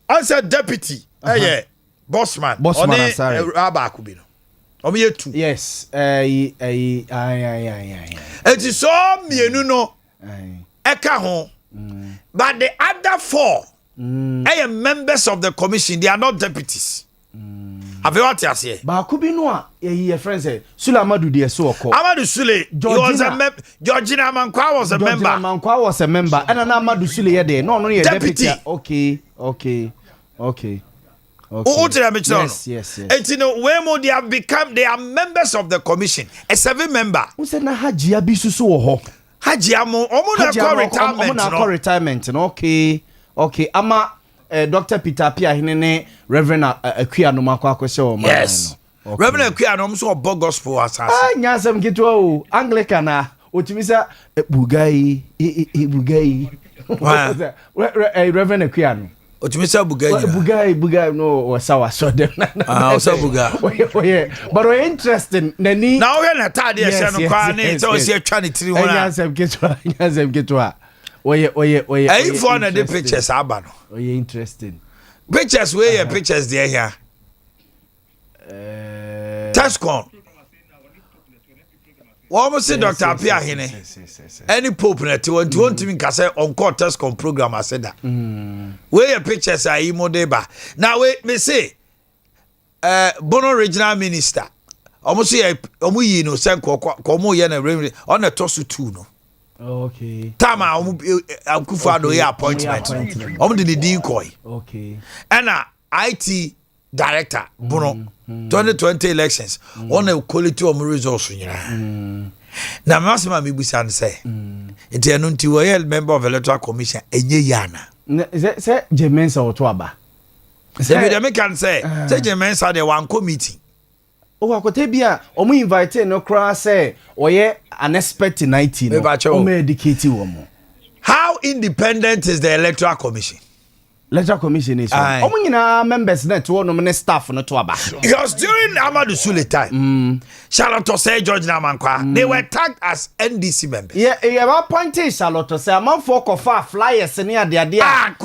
answer deputy yeah bossman sorry aba ko bi no omo ye two yes it is so mienu no eka ho but the other four members of the commission, they are not deputies. Have you what you say? Ba ko bi no a ye friend say Sule Amadu de so oko. Amadu Sule he was a member. Georgina Mankwa was a member. Georgina Mankwa was a member. And na Amadu Sule ye there. No ye deputy. Okay. Yes. And you know, when they have become, they are members of the commission. A 7 member. Who said na Hajia bi so ho? Hajia mo na retirement. Okay. Ama Dr. Peter Pia hinene Reverend Akua no makwa kwese o ma. Yes. Okay. Reverend Akua no so obo gospel asase. Nyasem kitwa o Anglican a otimisa bugai. Reverend Akua no. Otimisa bugai no wasawa so dem. Osa bugai. Oye. But we interesting nani. Na we na tade e se no kwa ne so se twa ne tiri ho na. Nyasem kitwa. Oye. Hey, for the pictures aba no. Oye interesting. Pictures where pictures there here. Tascon. What say Dr. Apia Hine? Any pope net want to me say on court Tascon program I said that. Where pictures are imo deba. Now wait me say Bono regional minister. Almost say omu yi no sen ko ye na on the tosu 2 no. Okay. Tama Akufo-Addo ye appointment. Omo de din koi. Okay. And IT director Bono 2020 elections on a quality of results nyina. Na masema me busan say. Enti enu nti we member of electoral commission enye yana. Say Jemensa oto aba. Say me can say Jemensa dey one committee. O akote bia omo invite no kra say oye an expert 19 no o educate wo. How independent is the electoral commission? Electoral commission is omo nyina members net wo no me staff no to aba. Because during Amadu Sule time Charlotte say George Namankwa they were tagged as NDC members. Yeah appointed Charlotte say among for kofa flyers near the vie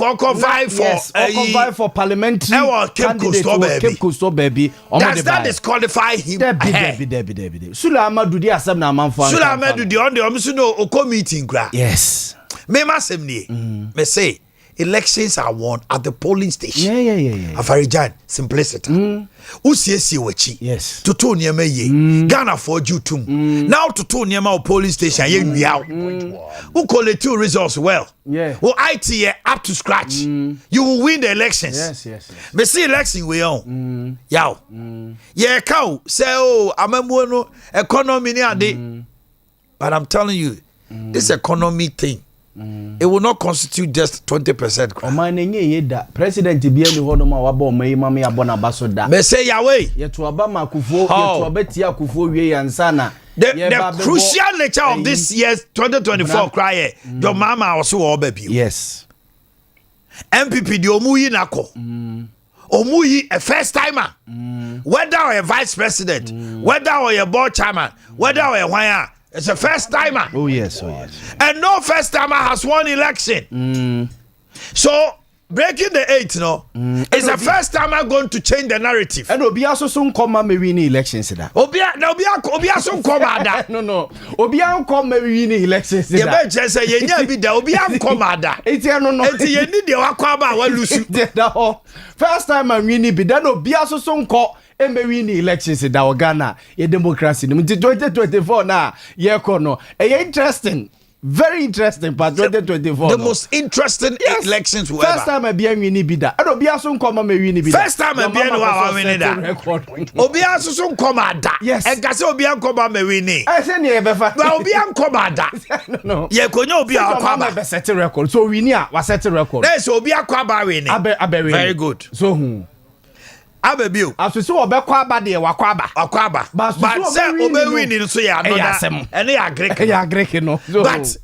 for parliamentary Cape Coast baby. Does that disqualify him? Debbie. Sule Amadu di asem na amanfo. Sule Amadu di on the omusu no oko meeting kra. Yes. Me masem ni. Me say elections are won at the polling station. Yeah. Afarijan simplicity. Usiesie wachi. Yes. Toto niema ye. Ghana for jutum. Now toto niema o polling station ye wiaw. Who collect two results well. Yeah. Who IT ye up to scratch. You will win the elections. Yes. Me see election we on. Yaw. Yeah, cow say oh amamwo no economy ni ade. But I'm telling you, this economy thing. It will not constitute just 20%. Omanhene Yaw da president bi ani ho no ma waba omayi mama ya bona baso da. Me say Yahweh. Yeto aba makufo, yeto abeti akufo wie yansa na. The crucial nature of this year's 2024 cry. Your mama also will baby. Yes. MPP di omuyi nako. Omuyi a first timer. Whether or a vice president, whether or a board chairman, whether or a wire. It's a first timer. Oh yes. And no first timer has won election. So breaking the 8 no is a first timer going to change the narrative. And Obia so soon come me win elections da. Obia so come ada. No. Obia come me win elections da. You be just say ye nya bi da Obia come ada. Enti no. Enti ye ni de wakwa ba wa lusu. First time I win bi da no Obia so soon come me win elections da Ghana ye democracy no 2024 na ye ko no interesting, very interesting part 2024 the most interesting elections we first time I be win bi da and Obia so come me win bi da first time I be no wa win da Obia so come ada e ga say Obia come me win I say ne be fa but Obia come ada no ye ko nya Obia come be set record so win a wa set record there so Obia come ba win very good so who Abebio. Asusu obekwa aba de wakwaba. But say obewin so ya no da. Ene ya Greek. Ya Greek no. But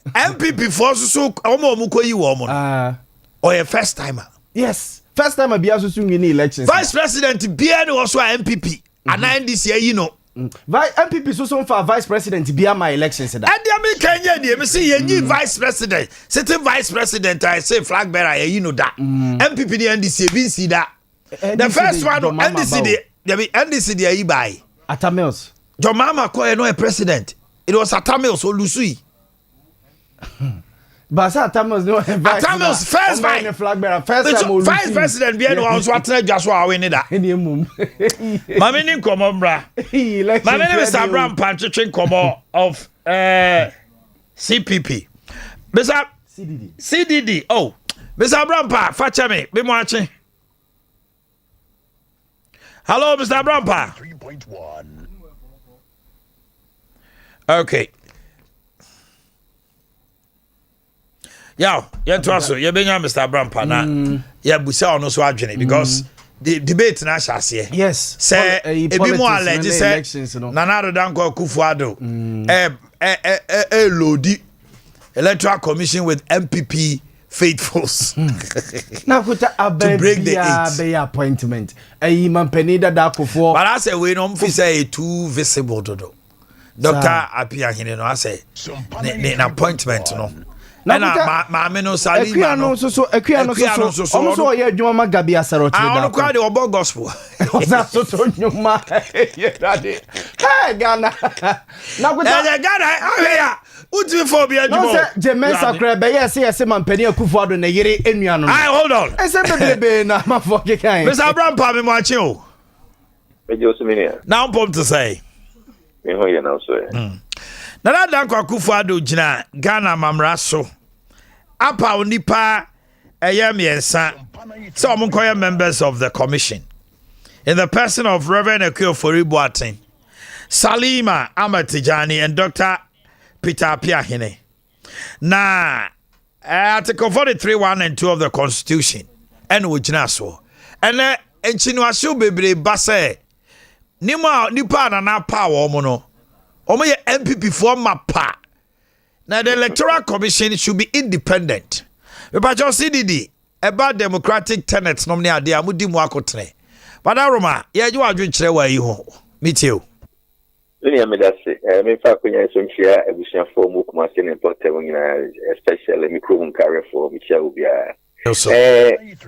MPP for so omo koyi wo mo no. Or a first timer. Yes. First timer be asusu win elections. Vice president be any also MPP. And NDC you know. MPP so for vice president be my elections that. And the Kenya dey me say ye vice president, sitting vice president I say flag bearer you know that. MPP the NDC be see that. The first one NDC dey yi buy. Atamils. Your mama call no a president. It was Atamils or Lusui. But Atamils no vice. Atamils first vice flag bearer first time vice president be no one swat Joshua win that. Mama ni komo bra. Mama ni Mr. Brown Panchichin komo of CPP. Mr. CDD. Oh, Mr. Brown pa facha me be mo achi. Hello Mr. Brown pa. 3.1. Okay. Yaw, so you benya Mr. Brampa na ya busa ono so adwene because the debate na shase. Yes. Say ebi mo allege say Nana Danko Kufuado lodi Electoral Commission with MPP faithfuls. Now to break the appointment. Manpenida da Kufu. But I say we no fit say too visible dodo. Dr. Appiah no I say the appointment no. Na ma no Salima no so almost ye adwuma magabi asaroti da. I want to obo gospel. Oza so nyuma. Hey Ghana. Na go Ghana ahia. Uti for be adwuma. No say Jemensa kra be yes mampani Akufo-Addo na yere enua no. Hold on. Ese bebebe na mafo kekan. Mr. Abraham pa me mo achi o. Ejosiminia. Now pom to say. Me ho ye na so e. Nana Danko Akufo-Addo gina Ghana mamra so. Apa onipa miensa. So omunkoye members of the commission. In the person of Reverend Ekio Foribuatin, Salima Amatijani and Dr. Peter Appiah. Na Article 43(1) and 2 of the Constitution. And wujina so. And enchinuashu bebre base. Nipa na power omono. Omo ye MPP for mapa. Now the Electoral Commission should be independent. But just CDD about democratic tenets nomni ade amudi mu akotene. But Aroma, ye you adwen kire wa yi ho. Meet you. Ni amedase. Me fa kunya sonchia ebusia for mu kuma se ne porte wona especially me krum carry for me chia obia.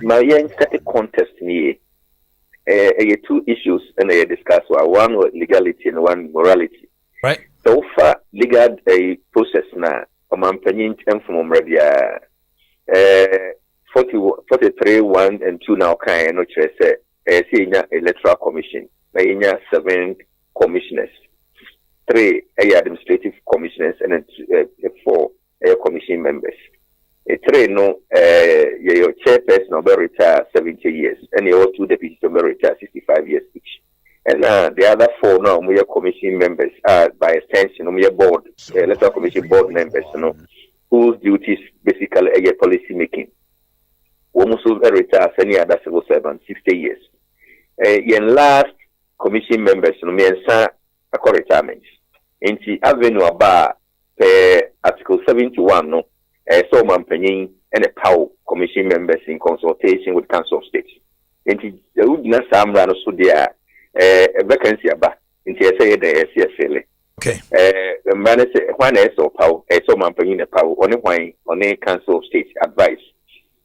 My yen static contest ni two issues and they discuss one legality and one morality. Right. So far, legal a process now. Omanhene from Radia 43(1) and 2 now can no say senior electoral commission. Now 7 commissioners, 3 administrative commissioners, and 4 commission members. 3 no your chairperson will retire 70 years, and your 2 deputies will retire 65 years each. And the other 4 now, we are commission members, by extension, we are board, electoral commission board members, whose duties basically are policy making. We must retire any other civil servant 60 years. In last commission members, we are retirement. In the avenue about Article 71, so Omanhene and a power commission members in consultation with Council of State. In the Udina Samra, so there. Vacancy about in TSA the SCSL. Okay. Man say one so power, so Omanhene power on a Council of State advice.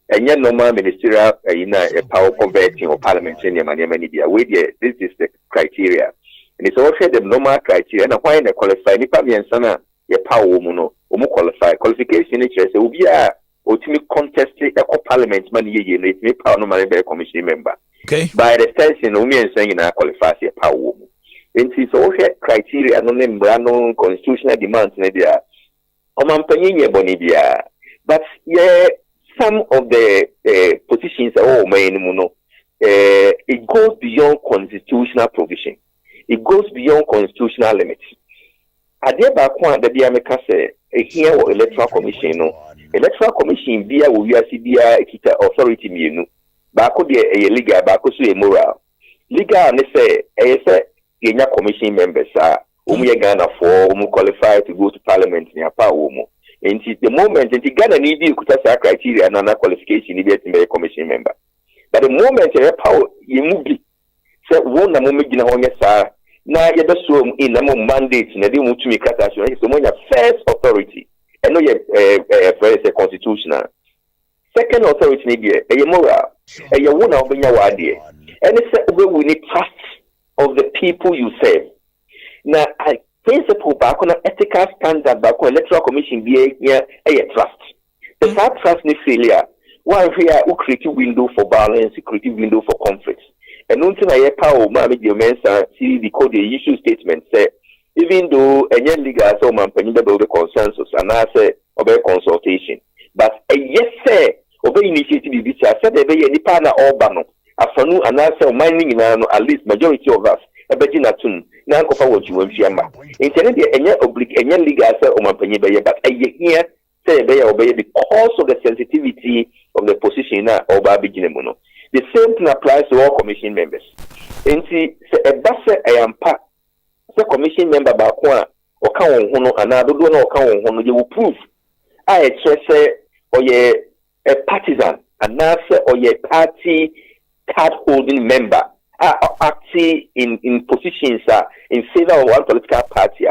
And yet normal ministerial in a power converting or parliamentary many this is the criteria. And it's also the normal criteria and why they qualify nipa and sana a power woman qualify qualification will be a ultimate contest a parliament money it may power no money commission member. Okay. By the extension, we are saying I qualify as a power woman. And it's all criteria, no constitutional demands, Nadia. Omanhene Bonibia. But yeah, some of the positions are all main mono. It goes beyond constitutional provision. It goes beyond constitutional limits. Adia Bakwan, the Diameka say, here or electoral commission, electoral commission, via Uyasibia, Kita authority, you Bako de legal, bako so moral. Legal ne say Kenya commission members are Ghana for qualified to go to parliament near power. And the moment in Ghana need you could have criteria and another qualification to be a commission member. But the moment you power you move say one moment in a na ye be so in na mandate na de mutu mi kata so so mo nya first authority and no ye first constitutional second authority ni de e moral e ye wo na obenya wa de and say we need trust of the people you serve na principle back on ethical standard back on electoral commission be here a trust the trust ni failure why here we create window for balance create window for conflict. And until I power, Mammy, your mensa, see the code, the issue statement say, even though a young legal so man, the consensus, and I say, obey consultation. But a yes, sir, obey initiative, which I said, obey any partner or banner. Afternoon, and I say, mining at least majority of us, a betting at tune, now cover what you want, Yama. Intended a young oblique, a young legal say, or man, but a year, say, obey because of the sensitivity of the position now, or Babi Ginemono. The same thing applies to all commission members. And see, a basse I am part, the commission member back one, or count one, another don't know, count one, you will prove. I say, or ye a partisan, and now say, or ye party card holding member, acting in positions in favor of one political party.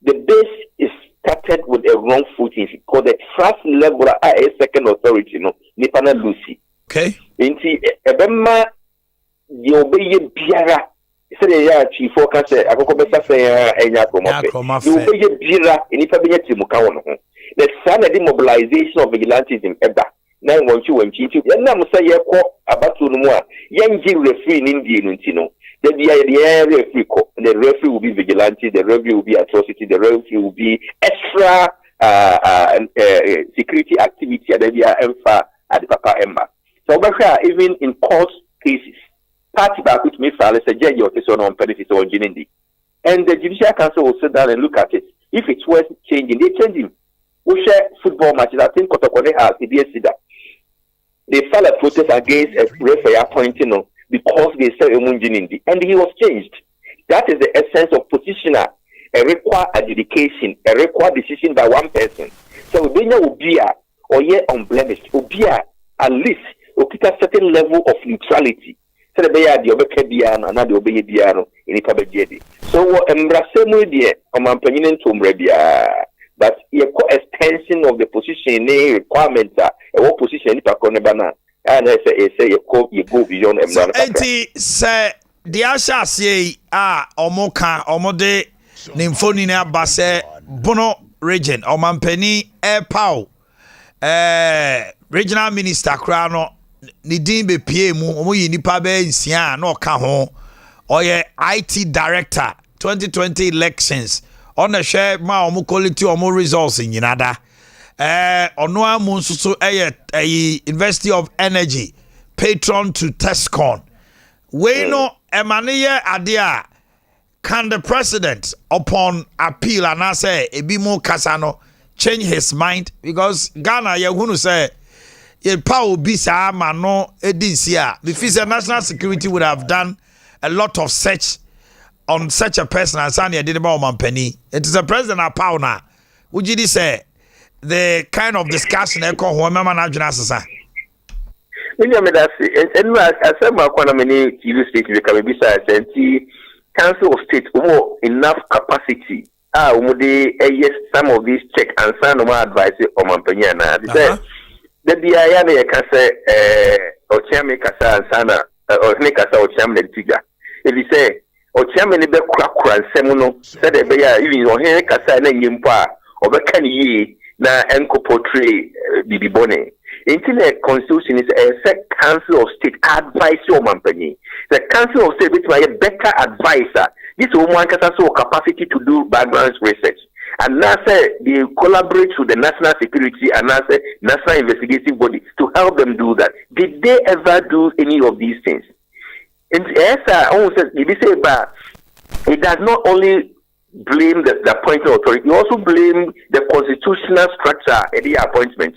The base is started with a wrong footing because the trust level at a second authority, no, Nipana Lucy. Okay. Inti ebema di obeye biara se de ya chief focus akoko besa fe enya promote di obeye biara enipa benya timuka wono ho the sana the mobilization of vigilantism eba na wonchi na musa ye ko abatu no mu a yenji referee ni ndie no ntino the referee ko the referee will be vigilante, the referee will be atrocity, the referee will be extra security activity that they are emfa at the papa emma. So even in court cases, party back which may file a judge or person on benefits or Jinindi. And the Judicial Council will sit down and look at it. If it's worth changing, they change him. We share football matches. I think Kotokone has the they filed a protest against a referee appointing because they said Jinindi. And he was changed. That is the essence of positioner. A require adjudication, a require decision by one person. So Ubenya Ubia or yet unblemished. Ubia at least a certain level of neutrality. So the Baya the Obekebiano and the Obebiano in the Kabajedi. So embracemu die Omanpeninen to Mbrebia. But a extension of the position requirements what position in Paconebana. And I say you go beyond Embrana. Say the Asha say Omoka Omode Nymphonina Basse Bono region Omanpeni Air Pow regional minister Krano Nidin be PM Omoyi Nipa be nsia na oka ho oye IT director 2020 elections on the share ma omo quality omo results in yinada ono amu nsusu University of Energy patron to Tescon we no emaniye adea can the president upon appeal and I say ebimo kasano change his mind because Ghana yehunu say ye power be sa no edinsia the national security would have done a lot of search on such a person as Sanya did about Mampeni. It is a president of power now. Would you say the kind of discussion echo who mama na juna sasa? And I said my many TV stations can be besides Council of State enough capacity. Yes, some of these check and sign my advice on Mampeniana. The BIA can say, or chairman Casa and Sana, or Nikasa or chairman Tiga. If you say, or chairman the crack and Semono, said the Baya, even on Henry Casa and Yimpa, or Becan Ye, na Enco portray Bibi Bonnet. Internet Constitution is a set Council of State advice your company. The Council of State is a better advisor. This woman has also capacity to do background research. And NASA, they collaborate with the national security and NASA, national investigative body to help them do that. Did they ever do any of these things? And yes, I almost said, but it does not only blame the appointing authority, you also blame the constitutional structure at the appointment,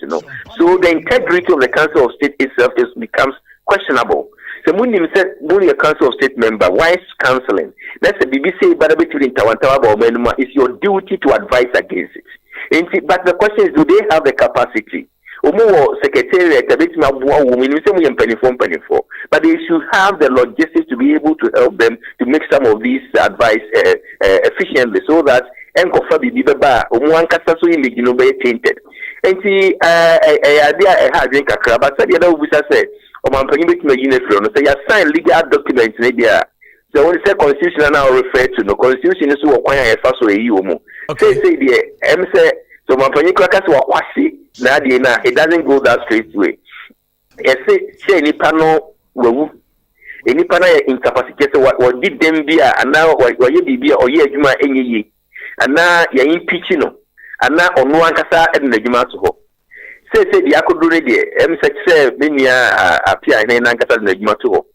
So the integrity of the Council of State itself becomes questionable. So when you said only a Council of State member, why is counseling? That's the BBC but between Tawantawa or it's your duty to advise against it. But the question is, do they have the capacity? Secretariat, but they should have the logistics to be able to help them to make some of these advice efficiently, so that enkofa bibi beba omu ankasa so image no be tainted. Enti idea ha drink kakra, but said the other officer say Omanhene betime yin afro no say ya sign legal documents na dia. So when say constitution now refer to no constitution so wo kwan ya fa so eyi omu. Say the say so Omanhene kwaka so wakwase na dia na it doesn't go that straight way. Yes, say ni pano wewu any pana incapacitated what did them be and now what you be or ye juma enyi and now ya impeaching no and now on one kasa and the juma to ho say the akodo ready say menia appear in an kasa the juma to ho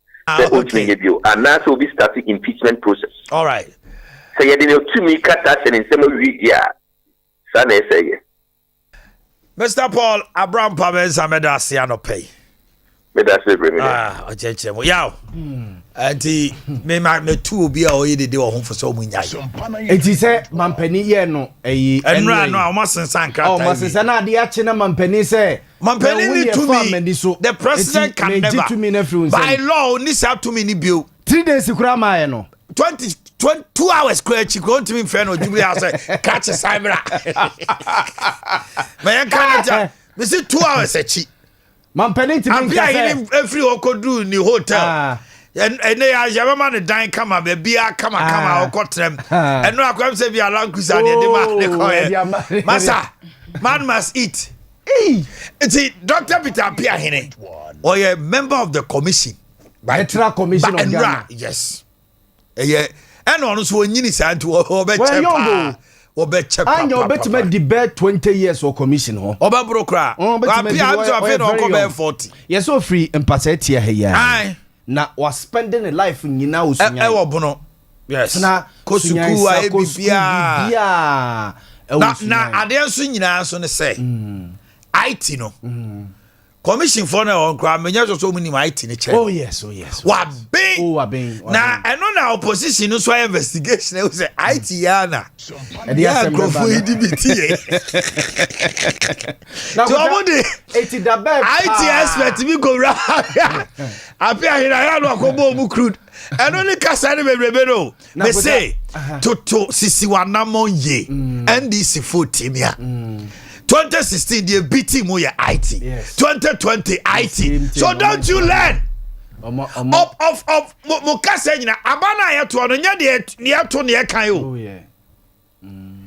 and now so be starting impeachment process. All right, so you didn't to me cut that and in some media sana say Mr. Paul Abraham Pameza Medasiano pay. Ocheche yaw anti me two bi a oyede de wo ho foso mu nyaye enti se mampani ye no eyi enra no a o masensan krata o masensan na ade ache na mampani se mampani ni to me the president can never by law ni sa to me ni bio 3 days kura ma ye no 2 hours kura chi go to me fe no jubili say catch cyber me yan kan me say 2 hours echi mampani ti me say every okodu ni hotel and they are Yamama the dying kama be a kama okotrem and no akwam say be alan kusa de masa man must eat it's Dr. Peter Omanhene or a member of the commission by Electoral Commission of Ghana. Yes and on so nyini santu obechepa and you bet me debate 20 years or commission ho obabro kra apia to afi no ko 40 yes so free empathy here na was spending a life nyina osunya e wo bono yes na kosuku a ebibia na ade nso nyina so ne say IT no commission for na on kra menya so mu ni IT ne che oh yes wa ben na eno na opposition no so investigation e say IT ya na ya grofu idibiti na so eti da be IT expert mi go ra apia hira ya no akobo mu crude eno ni kasa ne bebrebe no me say to sisi wanamon ye NDC 14 ya 2016 they beat him with IT. Yes. 2020 IT. So don't you learn? Of Mukasa nyina abana ya to no nya de to ne kan yo. Oh yeah.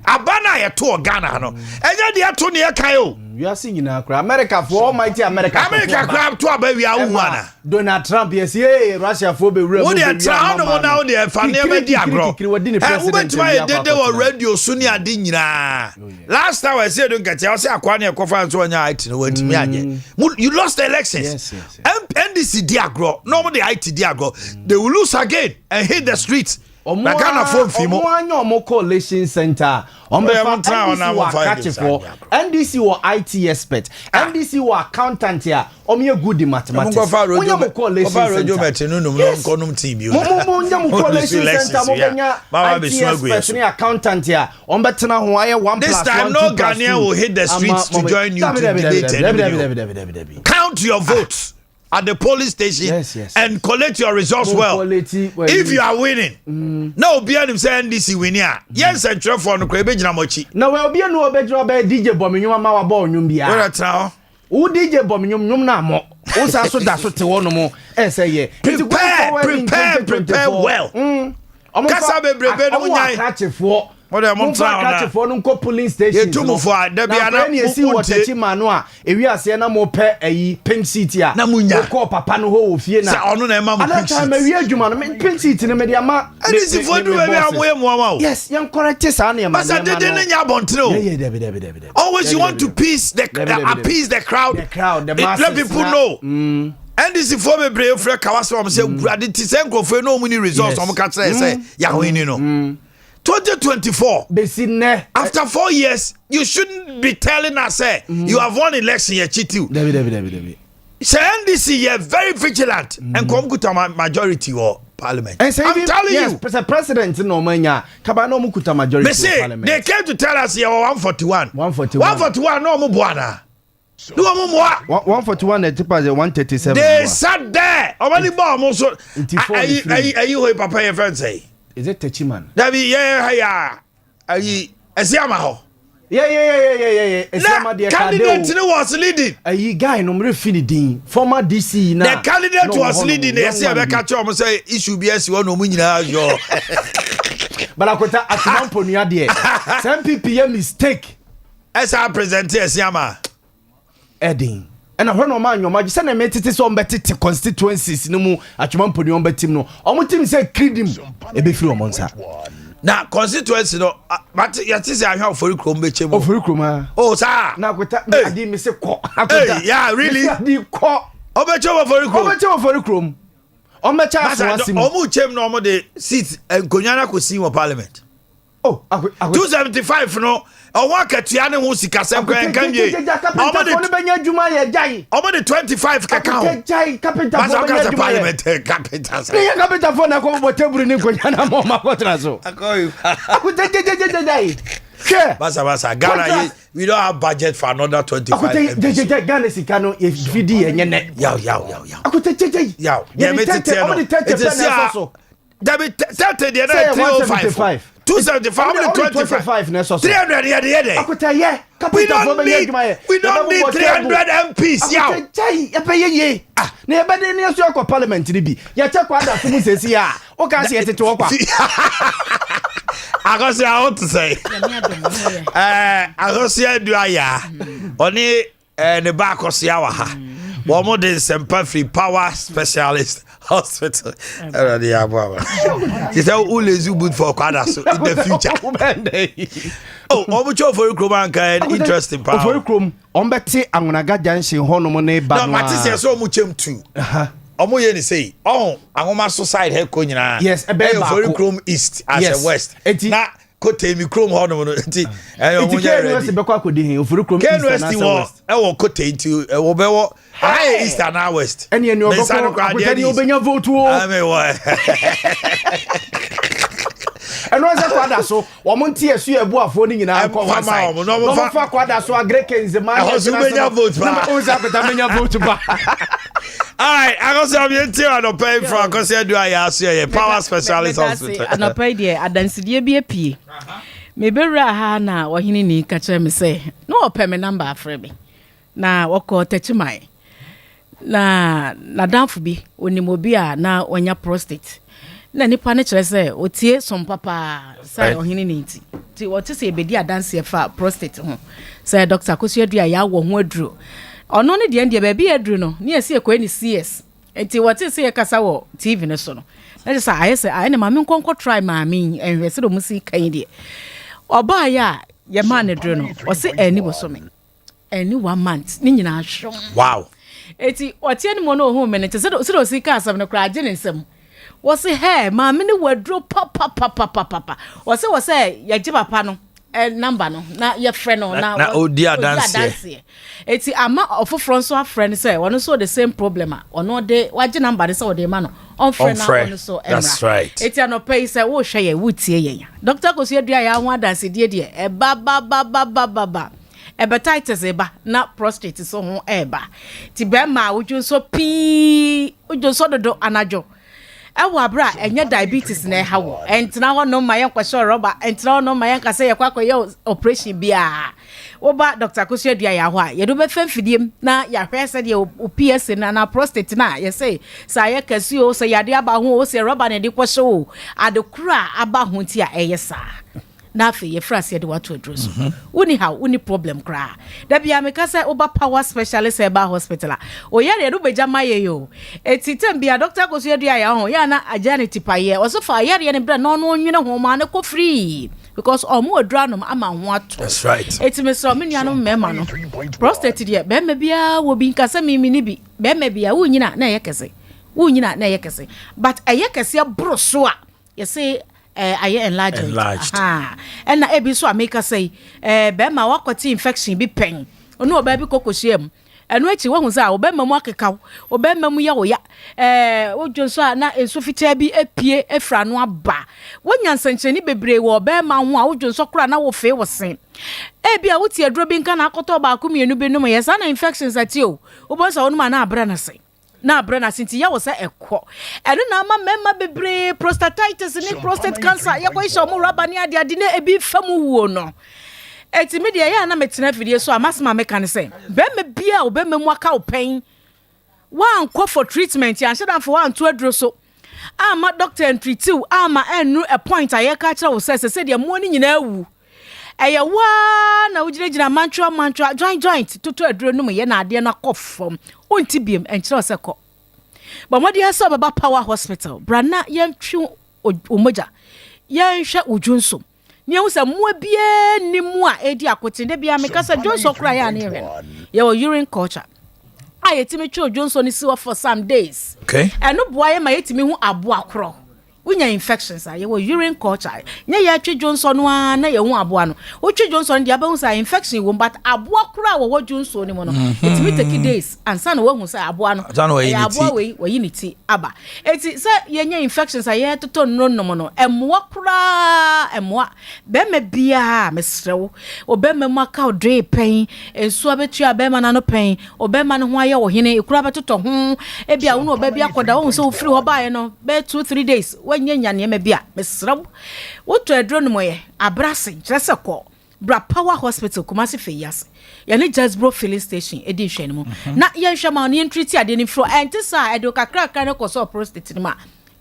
Abana ya to Ghana no. Enya de to ne kan yo. We are seeing na America for almighty America. America crap to aba we awuana. Donald Trump yes hey Russia for be real. Wo de tra no now de fa ne ma di agro. Wo betuma de wo radio so ni ade nyina. Last time I said don't get you say akwa na ekofa so nya IT no wantimi anye. You lost the elections. Yes. NDC di agro. No more the IT di agro. They will lose again and hit the streets. Na Ghana phone fimo. Omo coalition center. NDC were IT expert. NDC were accountant here. Omo good in mathematics. Omo coalition center. Accountant here. This time no Ghanaian will hit the streets to join you to debate. Count your votes at the polling station yes. And collect your results well. If you are winning, no be any say NDC winning. Yes, and try for no kwebe jina mochi. Na we obi no obedro be DJ Bominyum ma wa ba onyum bia. Where tra? Wo DJ Bominyum nyum na mo. Wo sa so da so te wo no mo. E say ye. Prepare well. Kasa bebrebe no nyai. Akachefo. What am I trying to no police station. You for there be an see what the manu a we are saying na mo pe ayi pink seat ya. Na munya. Ko papa no ho ofie na. Sa ono na ma mo pink seat. That time we adwuma no pink seat no me dia ma. NDC for do we am o. Yes, yan correct sa na ma. But say dey dey nya bontro. Yeah. Always you want to appease the crowd. The crowd, the masses. Let people know. NDC for me brave free kawase am say ade ti say nkofo no mu ni results am ka tell say ya win no. 2024 after 4 years you shouldn't be telling us say you have won election here chitu say NDC you very vigilant and come good majority or parliament. I'm telling you president no manya kaba no mukuta majority parliament. They came to tell us you 141 no mu buana No more. 141 at 137. They sat there. Omani bomb also. Are you papa your friend say? Is it Techiman? That be yeah. Are you Asiamaho? Yeah. The candidate was leading. A guy no refinidin. Former DC now. The candidate was leading. They say I catch up and say issue BS one no munyina yo. But I could at one ponya there. Some people mistake. As I present Asiama. Edding. And I heard no man, your magic send a message so better constituencies no more at one pony on betim no. Almost him say credim a be free monster. Now constituency no but yet is I have for you chrome be chemo. For you chroma. Oh sir. Now with that I did miss a call. Yeah, really? The call. Obecho for you chrome. Obecho for you chrome. On my chance omu chem no mo the seat and Konyana could see in parliament. Oh, 275 no. Owa katua ne ho sika sem kan ye. Omo the 25 kakao. Carpenter for parliament carpenter. Yeah, carpenter for na ko table ni ko yana mo ma ko tra so. Basa Ghana we don't have budget for another 25. Ghana sika no if fidi enye ne. Yaw. Yaw. Yeah, me tete no. It is so. That be 30 the 305. 275 25 na so 300 here. Akuta ye We don't need 300 MPs yaw. Ye na ebe de ne so akọ parliament ni bi. Ya che kwa da so mu sesi a. O ka se yetete wo kwa. I want to say. I do aya. Oni ne ba akosia wa ha. One more than Sompa free power specialist hospital. She said, "Who is you good for Kwadaso in the future?" Oh, Omucho for you, Kroman, interesting power. For you, Krom, Ombeti, I'm gonna get dancing Honomone, but Matisse, so much him too. Omoye ni say, oh, Angoma society head Konya. Yes, a better for you, Chrome East as a West. Na kote mi Chrome Honomono. Ken West was ewo kote into Obewo. Aye, East and now West. And you know, Obenya vote. I mean, what? And once I quad so, one tear see a boy phoning in our common. No for quad so a Greek in the man. I was vote. All right, I go say I'm here on pay for because you do I ask you a power specialist hospital. And I pay there adansi dey be a P. Me be ra ha na Omanhene ni ka kire me say, no pay me number afre me. Na woko techimai. Na danfo bi onimobi a na onya prostate. Na nipa ne kire say otie Sompa pa say Omanhene ni nti. Ti wote say ebedi adanse e fa prostate ho. Say Dr. Kosu adua ya wo ho aduro. Ono ne de ndie ba bi aduru no ne ese ekwa ni CS. Enti wote say kasa wo TV ne so no. Na just say I ne ma me nkonko try ma me enhwese do musi kan de. Oba ya ye ma ne duru no. O se eni bo so me. Eni 1 month ni nyina hwom. Wow. Eti otie ne mo no ho me ne te se do si ka asam ne kra age ne nsam. Wo se he ma me ne wadro papa. Wo se ya ji papa no number no na ye friend no na odi adanse. Eti ama ofofro so friend say one so the same problem ono de waje number de say o de ma no on friend na one so emra. That's right. Eti anopai say wo hwe ye wutie ye. Dr. Kosu adua ya ho adanse de ba hepatitis eba na prostate so ho eba ti be ma wodwo so pi wodwo so dodo anajo ewa bra enye diabetes na ha wo entina ho no mayen kwasho roba entina ho no mayen kase ye kwakoye operation bia wo ba Dr. Kosu adua ya ho a ye do be famfidiem na ya hwese de OPS na prostate na ye say sa ye kasi o say yade aba ho o say roba na de kwasho adekura aba ho ti a eye sa na fe ye frase de wato adroso woni ha woni problem kra da bia me kasa oba power specialist eba hospital o yare do beja maye yo etitem bia Dr. Kosu adua ya ho ya na ajani tipaye o so fa yare ne bra no nwene ho ma na ko free because omo aduanom ama ho ato. That's right. Etime so me nuanom mema no prostate de be me bia wo bi nkasa mimi ni bi be me bia wo nyina na ye kese but aye kese bro so a ye say aye enlarged. And na ebi so ameka say be ma wakoti infection bi pen onu oba bi kokohiem enu echi wo hu say oba mamu akeka oba mamu ya oya ojo so na enso fita bi epie efra no aba wonya nsancheni bebre wo oba ma ho a ojo so kra na wo fe wo sen Ebia wuti adro bi nka na akoto ba ku mienu bi no yes na infections ati o. Obonsa wonu ma na abra na se. Na abra na sinti ya wo se ekọ. Eno na ama mema bebre prostatitis ni prostate cancer ya ko isho mu raba ni ade na ebi famu wuo no. Eti media ya na metena fidie so amasema meka ne se. Be me bia o be me mu aka o pen. One call for treatment ya sheda for one to adro so. Ama doctor and treat you ama enu a point ayeka kira wo se de mo ni nyina awu. Eya wa na ugirejina mantra joint toto aduro no ye na ade na kofom onti biem enkyere se ko ba modi asa baba power hospital brana yentwi omoja yenhwe ujunso ne hu se mo bie ni mu a edi akote de bia me kasa jonso kra ya na ye ye wo urine culture ayetimi twi ujunso ni siwa for some days okay eno boaye ma yetimi hu abo akro unya infections aye wo urine culture nya ya twi Johnson na ye hu aboa no wo twi Johnson dia ba hu say infection wo but aboa kura wo Johnson ni mo no it me take days ansa na wo hu say aboa no aboa we unity aba eti say ye nya infections aye toto no mo no emoa kura emoa be me bia mesrewo obe me maka odre pen ensu abetu abema na no pen obe ma no ho aye wo hene ekura betoto ho e bia wo no obe bia koda wo so free ho ba ye no be 2-3 days nyanya ne mebia mesrab woto adro no moye abrase kyerese ko bra power hospital Kumasi Feyas ya ne Jasbro filling station edi hwene mu na ye hwe ma ne treat ade ne fro entisa edo kakra ne koso prostate ni ma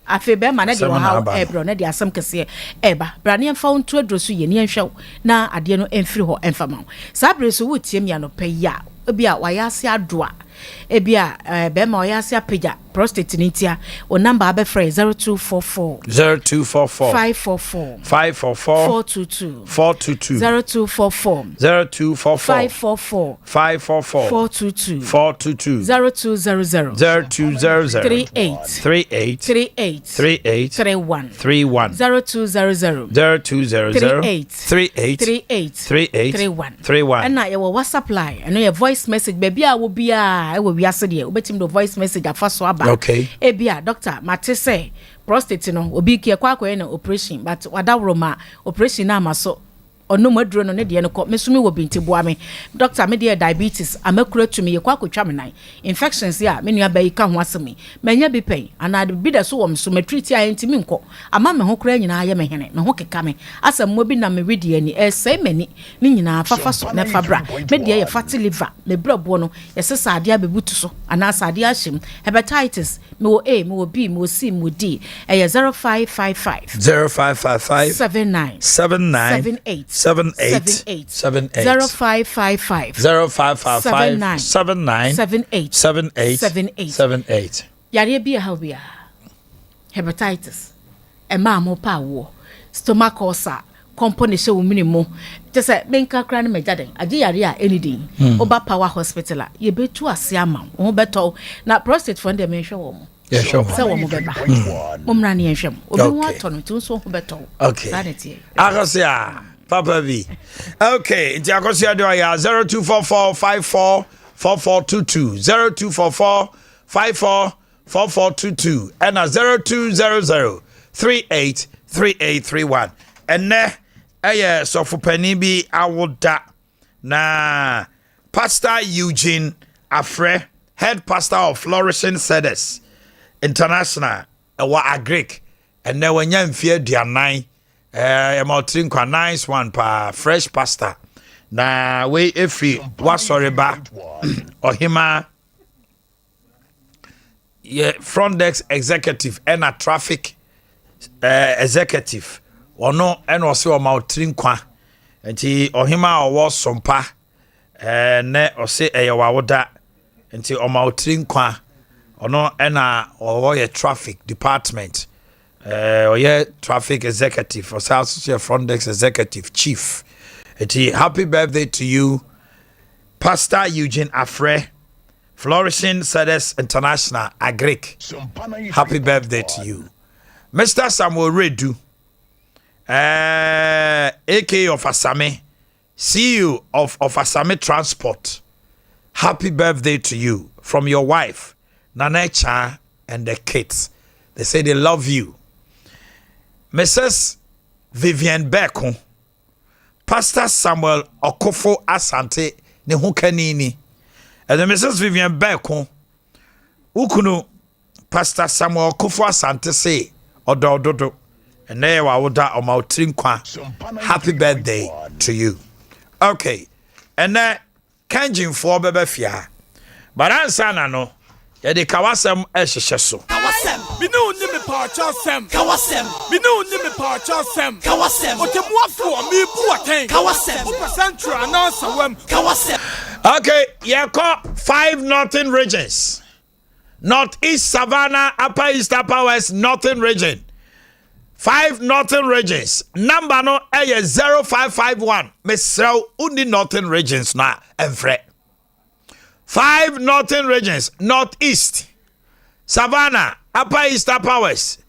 afi be ma na de ha ebro na de asem kese eba bra ne mfa onto adro so ye ne hwe na ade no emfiri ho emfama sa bre so wotie mi anopa bia wayase adoa ebia be ma wayase apega prostate nitia o number abe free 0244 544 422 0244 544 422 0200 38 31 0200 31 and na your WhatsApp line and your voice message baby I will be I will be asked here obetim the voice message afaso aba okay ebia doctor mate say prostate no obi kie kwa na operation but wadawro ma operation na amaso ono maduro no ne de no ko mesumi wo binti boa me doctor me de diabetes amakura tumi ye kwa kotwa me nan infections ya me nua bayi ka ho asemi manya bi pen ana bi da so wo mso matreat ya ntimi nko ama me ho kura nyina ye me hene me ho keka me asem mo bi na me wedi ani say mani ni nyina fafa so na fabra me de ye fatty liver me brabo no ye sesa ade abebutu so ana asade ahim hepatitis me wo A me wo B me wo C me wo D 0555 79 78 0555 78 yare bia how bia hepatitis ema mo pa wo stomach ulcer component wo minimum just say menka kra na mejaden age yare a anything oba power hospital ye betu ase ama wo beto na prostate for dem ehwe wo mo yeah sure say wo mo beba mo mra na ehwe mo obi ho atono tun so ho beto okay akasia Papa V. Okay, it's Akosia do ya 0244544422 0244544422 and 0200383831 and so for penny be awoda na Pastor Eugene Afre, head pastor of Flourishing Cedes International wa agric and now when you fear dia 9 I'm a nice one pa fresh pasta. Na we every was sorry ba or hima yeah front desk executive and a traffic executive or no and also a trinkwa and he or hima or was Sompa ne or say a wawoda and he or trinkwa or no and or a traffic department. Traffic executive or South Social front desk executive chief. Happy birthday to you, Pastor Eugene Afre, Flourishing Cedes International Agric. Happy birthday to you, Mr. Samuel Redu, AK of Asame, CEO of Asame Transport. Happy birthday to you from your wife Nanecha and the kids. They say they love you. Mrs. Vivian Beckham, Pastor Samuel Okofo Asante ne ho kanini. And the Mrs. Vivian Beko ukunu Pastor Samuel Okofo Asante say odo and there wa woda o ma kwa. Happy birthday to you. Okay. And then Kangen for bebe fia. But answer na no. Ya de kawasem ehhehye so. Kawasem. Bi ne onni me paacha sem. Kawasem. Bi ne onni me paacha sem. Kawasem. Otemuafo mi bu aten. Kawasem. Percentual announce wem. Kawasem. Okay, you got 5 regions. Northeast Savannah, Upper East, Upper West, Northern region. 5 northern regions. Number no 0551. Mesrel undi northern regions na enfre. 5 northern regions. Northeast Savannah, Upper East, Upper West.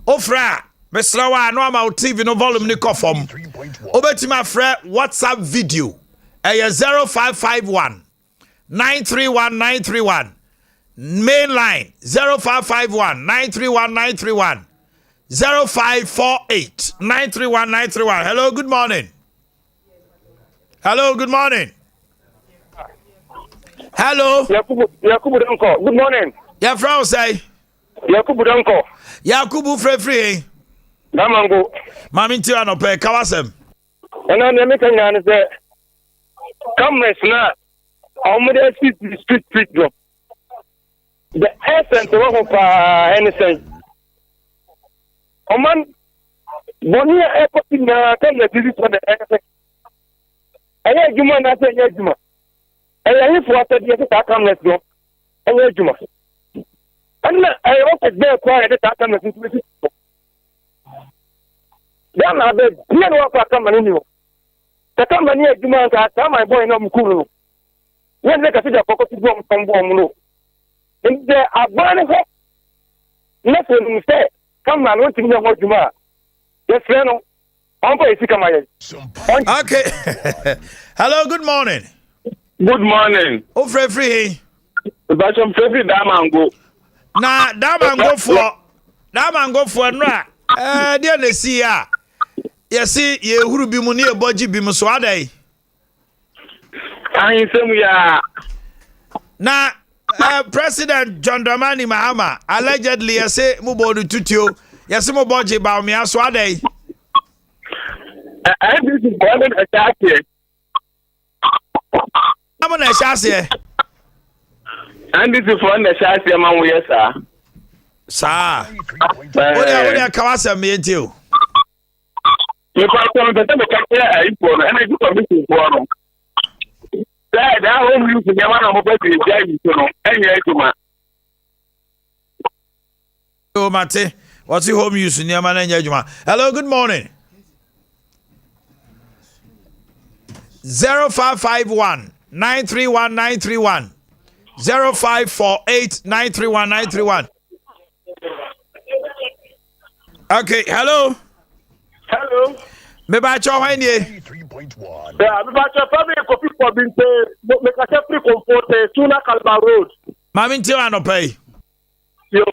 Ofra mesrel wa no ama TV no volume ni kofom. Obetima fre WhatsApp video. 0551 931 931. Main line 0551 931 931. 0548 931 931. Hello, good morning. Hello, good morning. Hello. Yakubu Danko. Good morning. Your friend say. Yakubu Danko. Yakubu free. Namango. Mami ti ano pe kawasem. And then make an say. Come na. Omode street drop. The essence of anything. Oman Bonia airport in the visit for the airport. I had Juma na say Juma. I have for the come let's go. I had Juma. And I also there quiet at come let's go. Then I said, "Here what come and you." The company Juma come my boy no mkuru. When they consider focus to come no. And there are burning hope. Nothing say. Come on, what you know Juma? Yes, no. Okay. Hello, good morning. Good morning. Oh, free. But I'm free Damango. Na Damango for nra. Dear the see ya. Yes, see ye huru bi mu ne eboji bi mu so adai. I say we are. Na President John Dramani Mahama allegedly say mubodu tutio. Yes, muboji ba me aso adai. I this is one of the here. I'm on a chassis. And this is one of the chassis man we sir. Sir. What are kawasa me too? You can't tell the captain and I do commission for them. That home you to get one of the guys, you know, and you Oh, Mate, what's your home use in your man and Yajuma? Hello, good morning. 0551 931 931. 0548 931 931. Okay, hello. Hello. Me ba cho hwan ye? 3.1. Yeah, me ba cho family copy for binte me ka free comfort tuna Kalba Road. Mami nti wa no pay. Yo.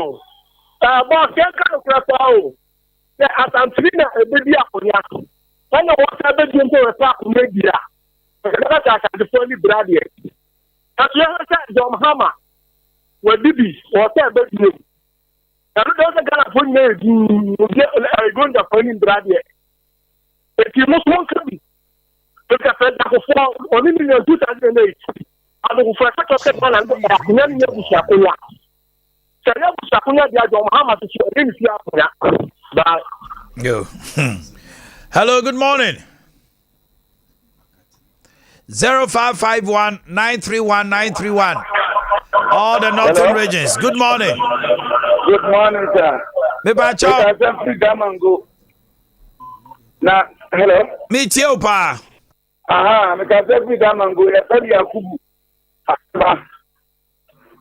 Boss can kan kra o. The asantrina e be dia konya. When you want to be into a park media. That's a funny brother. That's why John Hammer. Where Bibi or tell you. I don't know the phone name. I go to funny brother. If you must want to be, look at that for only in 2008. I will for such a man and then you shall go. So you shall go John Hammer to show him. But yo. Hello, good morning. 0551 931 931. All the northern regions. Good morning. Good morning, sir. Me ba cho. Na hello. Me tio pa. Aha, me ka se free Damango e fa Yakubu.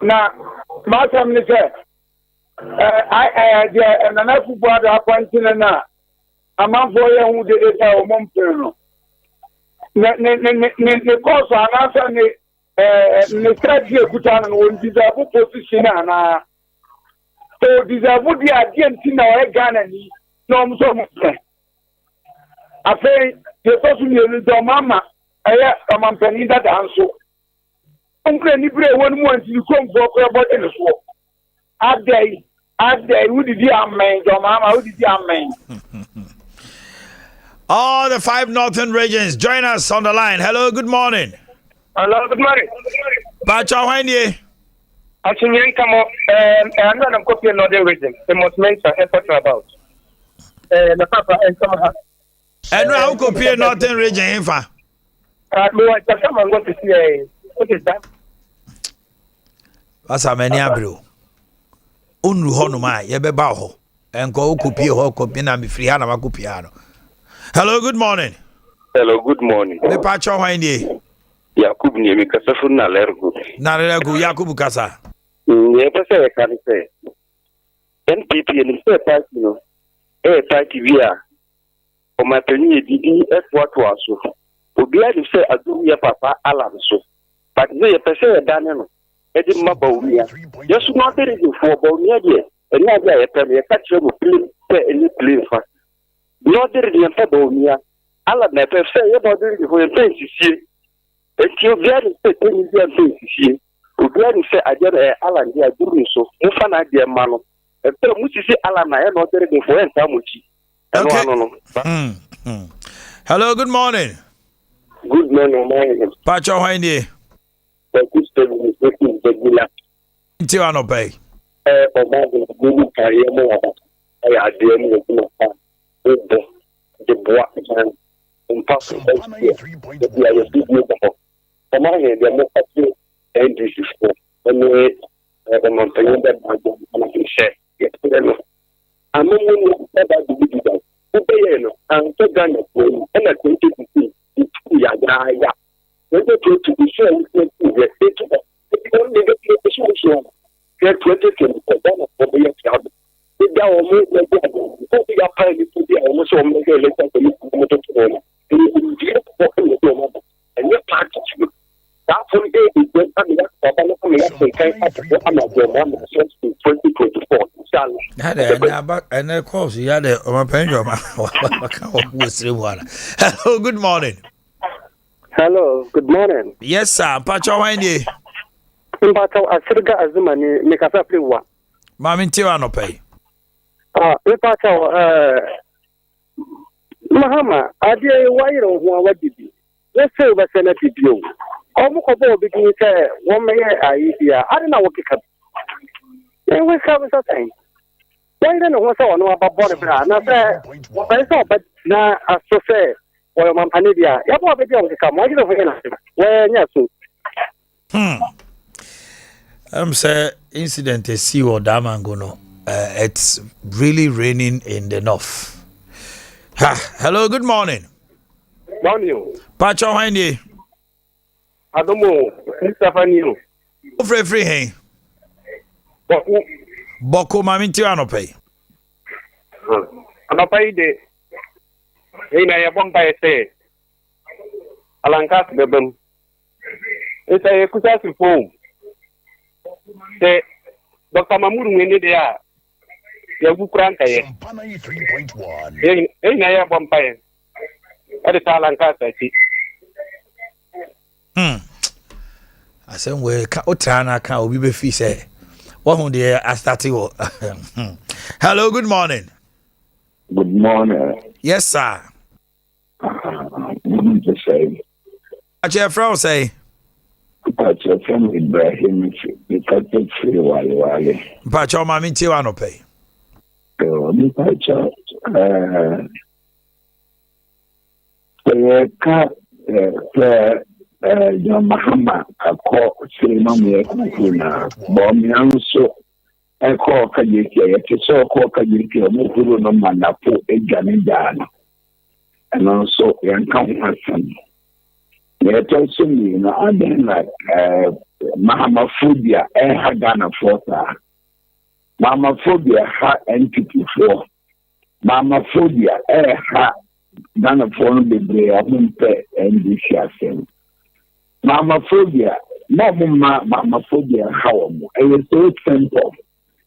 Na ma sam ni se I na na Kubu ada appointment na amanfo ye hu de eta o mompere no. Ne course anasa ne strategy ekuta no on deserve position na. So deserve the agent na o Ghana ni no mso mo. Afei The person you do mama, I am a penny that answer. Uncle Nibre, 1 month you come for about in the swamp. At day, who did you amend, your mama, who did you amend? All the 5 northern regions, join us on the line. Hello, good morning. Hello, good morning. Pacha Omanhene. Actually, come up, I'm not a copy of northern region. The most mentioned and talking about. The Papa and some of And now copy northern region, Infa. Someone want to see what is that? That's a many abro. Unu honuma, yebeba ho. And go copy ho, copy na mi free hana makupiano. Hello, good morning. Hello, good morning. Me Pacha Omanhene. Yakub ni mi kasa fu na lergo. Na lergo Yakub kasa. Ye pese kan se. NPP ni se party no. Party via. O mateni di F4 to aso. Obi a ni se adu ye papa alam so. But ye pese dan no. E di maba omi ya. Yesu no tere di fo ba omi ya de. Eni aja ye pem ye ka kire mo plane pe eni plane fa. No tere di fa ba omi ya. Ala na pese ye ba tere di fo ye pen sisie. Enti obi a ni se pen di pen sisie. Obi a ni se aja ala ndi aduru so. Mo fa na de ma no. E tere mo sisi ala na ye no tere di fo ye nta mo chi. Okay. Hello, good morning. Good morning, morning. Pacha Omanhene. Nti wa no pay. Omanhene carry mo aba. Ay ade mo ko pa. Obo de boa kan. Pass. Ya yo video ko. Omanhene de mo pati NDC for. Ene e mo tayo da ba na share. Ya tele. Amo mo da ba di da. Ubeye no an to Ghana ko na 2015 ya ya. When they go to the show, they don't need to show. Get 2020 for Ghana for the year. They are almost like that. They are planning to be almost on the election for you to go. They will be for the and your party. That's what they is going to be Hello, good morning. Hello, good morning. Yes, sir. Pacha Omanhene. Mpata asirga azuma ni mikasa plewa. Mami ntiwa no pay. Mpata Mahama, ade wayiro ho awadibi. Wese ba senate bio. Omo ko bo bi ni se won meye idea. Ade na wokeka. E we ka be satain. Wayiro no ho se ono ababo ne bra na se ba se ba na aso se wo mampane dia. Ya bo be dia wokeka mo wayiro ho na. We nya so. Say incident is see or damangono. It's really raining in the north. Hello, good morning. Morning. Pacha Omanhene. Adomo, Stephanie. Free hey. Boko mami ntiwa no pay. Anapa ide. Ina ya bomba ese. Alankas bebem. Esa ye kusasi phone. The Dr. Mamuru ngene dia. Ya bukran kaye. Sompa 93.1. Na ya bomba ye. Ade Alankas ati. I said we ka otrana ka obi be fi say. What hu dey start wo. Hello, good morning. Good morning. Yes, sir. To say, Ache Frau say. Pacha from Ibrahim, because it's free wale. Pacha mami ntiwa no pay. So, the Pacha, John Mahama, a call, Simon, Kuna, Bomianso, a call Kajiki, a so called Kajiki, Mukuru no Manapo, a Janidana, and also Yankan. Yet also me, I mean like Mahamaphobia, Ghana Forta. Mamaphobia, ha entity for Mamaphobia, ha Ghana for the day and this year. Mamaphobia, Mamaphobia, how it is so simple.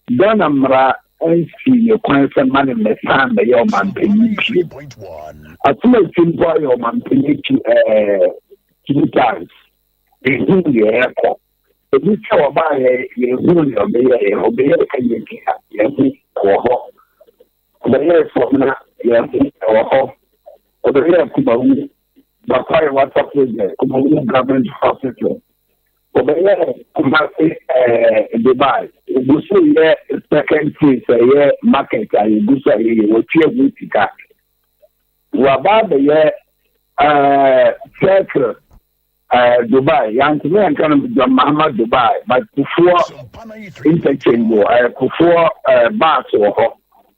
Ghana Mra, ɛnsi ne kwan sɛ ma ne mmɛsan bɛyɛ ɔmanpanyin pie atoma timpo ayɛ ɔmanpanyin two times ehu deɛ ɛkɔ ebi sɛ ɔbaa yɛhu deɛ ɔbɛyɛ ka yɛhu wɔ hɔ ɔbɛyɛ fam na yɛhu wɔ hɔ ɔbɛyɛ kumawu bakwai water project kumawu government hospital ɔbɛyɛ kumasi Dubai egusi yɛ second phase ɛyɛ market a egusi ayɛ wɔtwi egu sika waba bɛyɛ circle Dubai yantumi yɛnka no John Mahama Dubai but kufuɔ interchange wɔ kufuɔ bus wɔ hɔ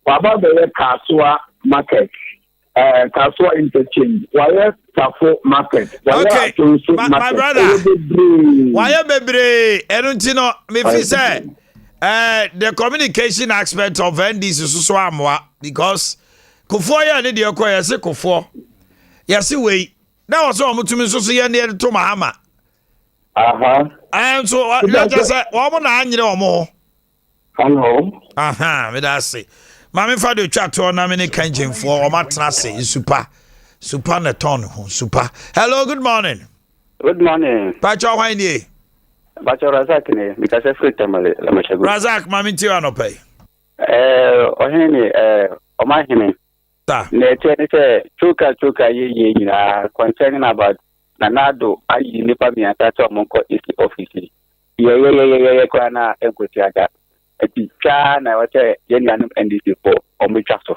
waba bɛyɛ Kasua market Kasua interchange wayɛ Safo market okay my brother wayɛ bebree ɛno nti no me fi sɛ the communication aspect of NDC so amoa because kufuɔ yɛ ne deɛ kɔ yɛse kufuɔ yɛse wei na wɔ sɛ ɔmotumi nso so yɛ ne yɛde to Mahama so na kyɛ sɛ wɔmo na anyere ɔmo ho meda ase Mami fa de twa to na me ne Kangen for o matena se super na ton ho super. Hello, good morning. Good morning. Pacho hwan die? Pacho Razak ne because free tamale la mashago. Razak mami ti ano pay. Ohene Omanhene. Ta. Ne se chuka ye nyina concerning about nanado ayi nipa mi ata to monko is office. Ye kwa na enkoti aga. Twa na wache yenyanum NDC for omutwaso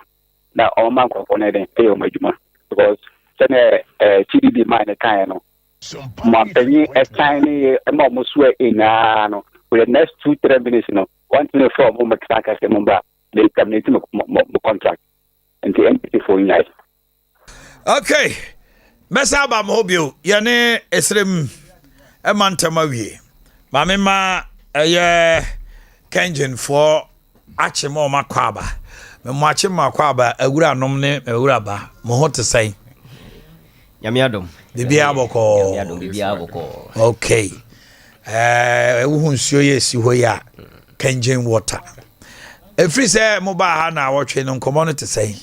na oman kwafone den pay omajuma because sene TDD mine kan no ma penyi estine e ma musu e na no for the next 2-3 minutes no want to for mo makaka se mumba the community mo contract and the NDC for unite. Okay, mesa ba mo bio yene esrem e mantama wie ma me ma Kangen for achimo makwaba me mo achimo makwaba awura nom ne awura ba mo ho te sai nyamiadom bibia boko okay ewu nsuo ye si ho ya Kangen water every say mo ba ha na wotwe no nkomo no te sai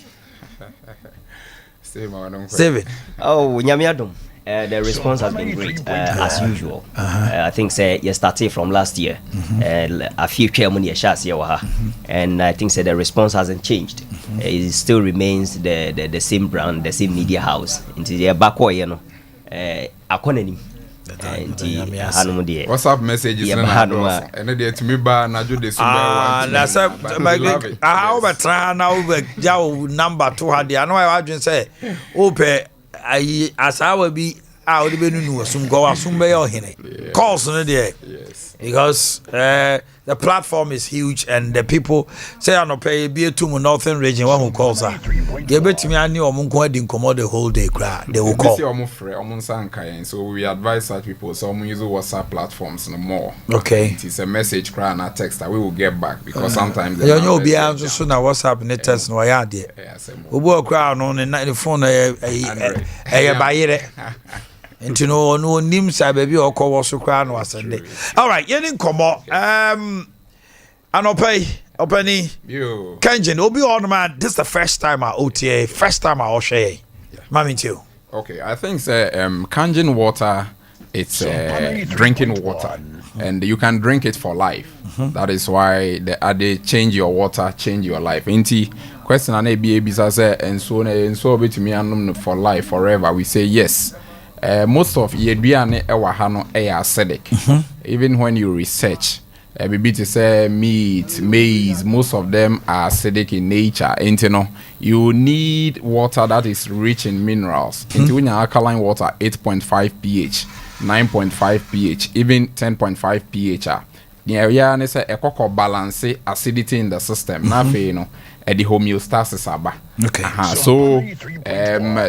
Seven. Oh nyamiadom the response has been great as usual. I think you started from last year. A few chairman and I think the response hasn't changed. It still remains the same brand, the same media house. Into the backward, you know, WhatsApp messages and they to me by Naju de number 200. I know I just say open I as I will be out the some go some be ohene calls no there because the platform is huge and the people say I no pay be to northern region one who calls her they bet me ani omo nko adi nkomo the whole day cry they will call so we advise such people so use WhatsApp platforms no more. Okay, it's a message cry and a text that we will get back because sometimes you know be so na WhatsApp ne text no ya there obo cry no the phone bayire into no nim sa baby okwo so cry no asende. All right, yeni nkomo anopay opani Kangen obi on man this is the first time I OTA first time I share mami too. Okay, I think Kangen water it's drinking water and you can drink it for life. That is why they change your water, change your life. Inti question an ABA say and so bit me anum for life forever. We say yes. Most of yeduane ewa ha no acidic. Even when you research maybe to say meat, maize, most of them are acidic in nature. And you need water that is rich in minerals. Into when alkaline water 8.5 pH, 9.5 pH, even 10.5 pH. The area is a balance acidity in the system. Now, you know, the homeostasis aba. Okay. So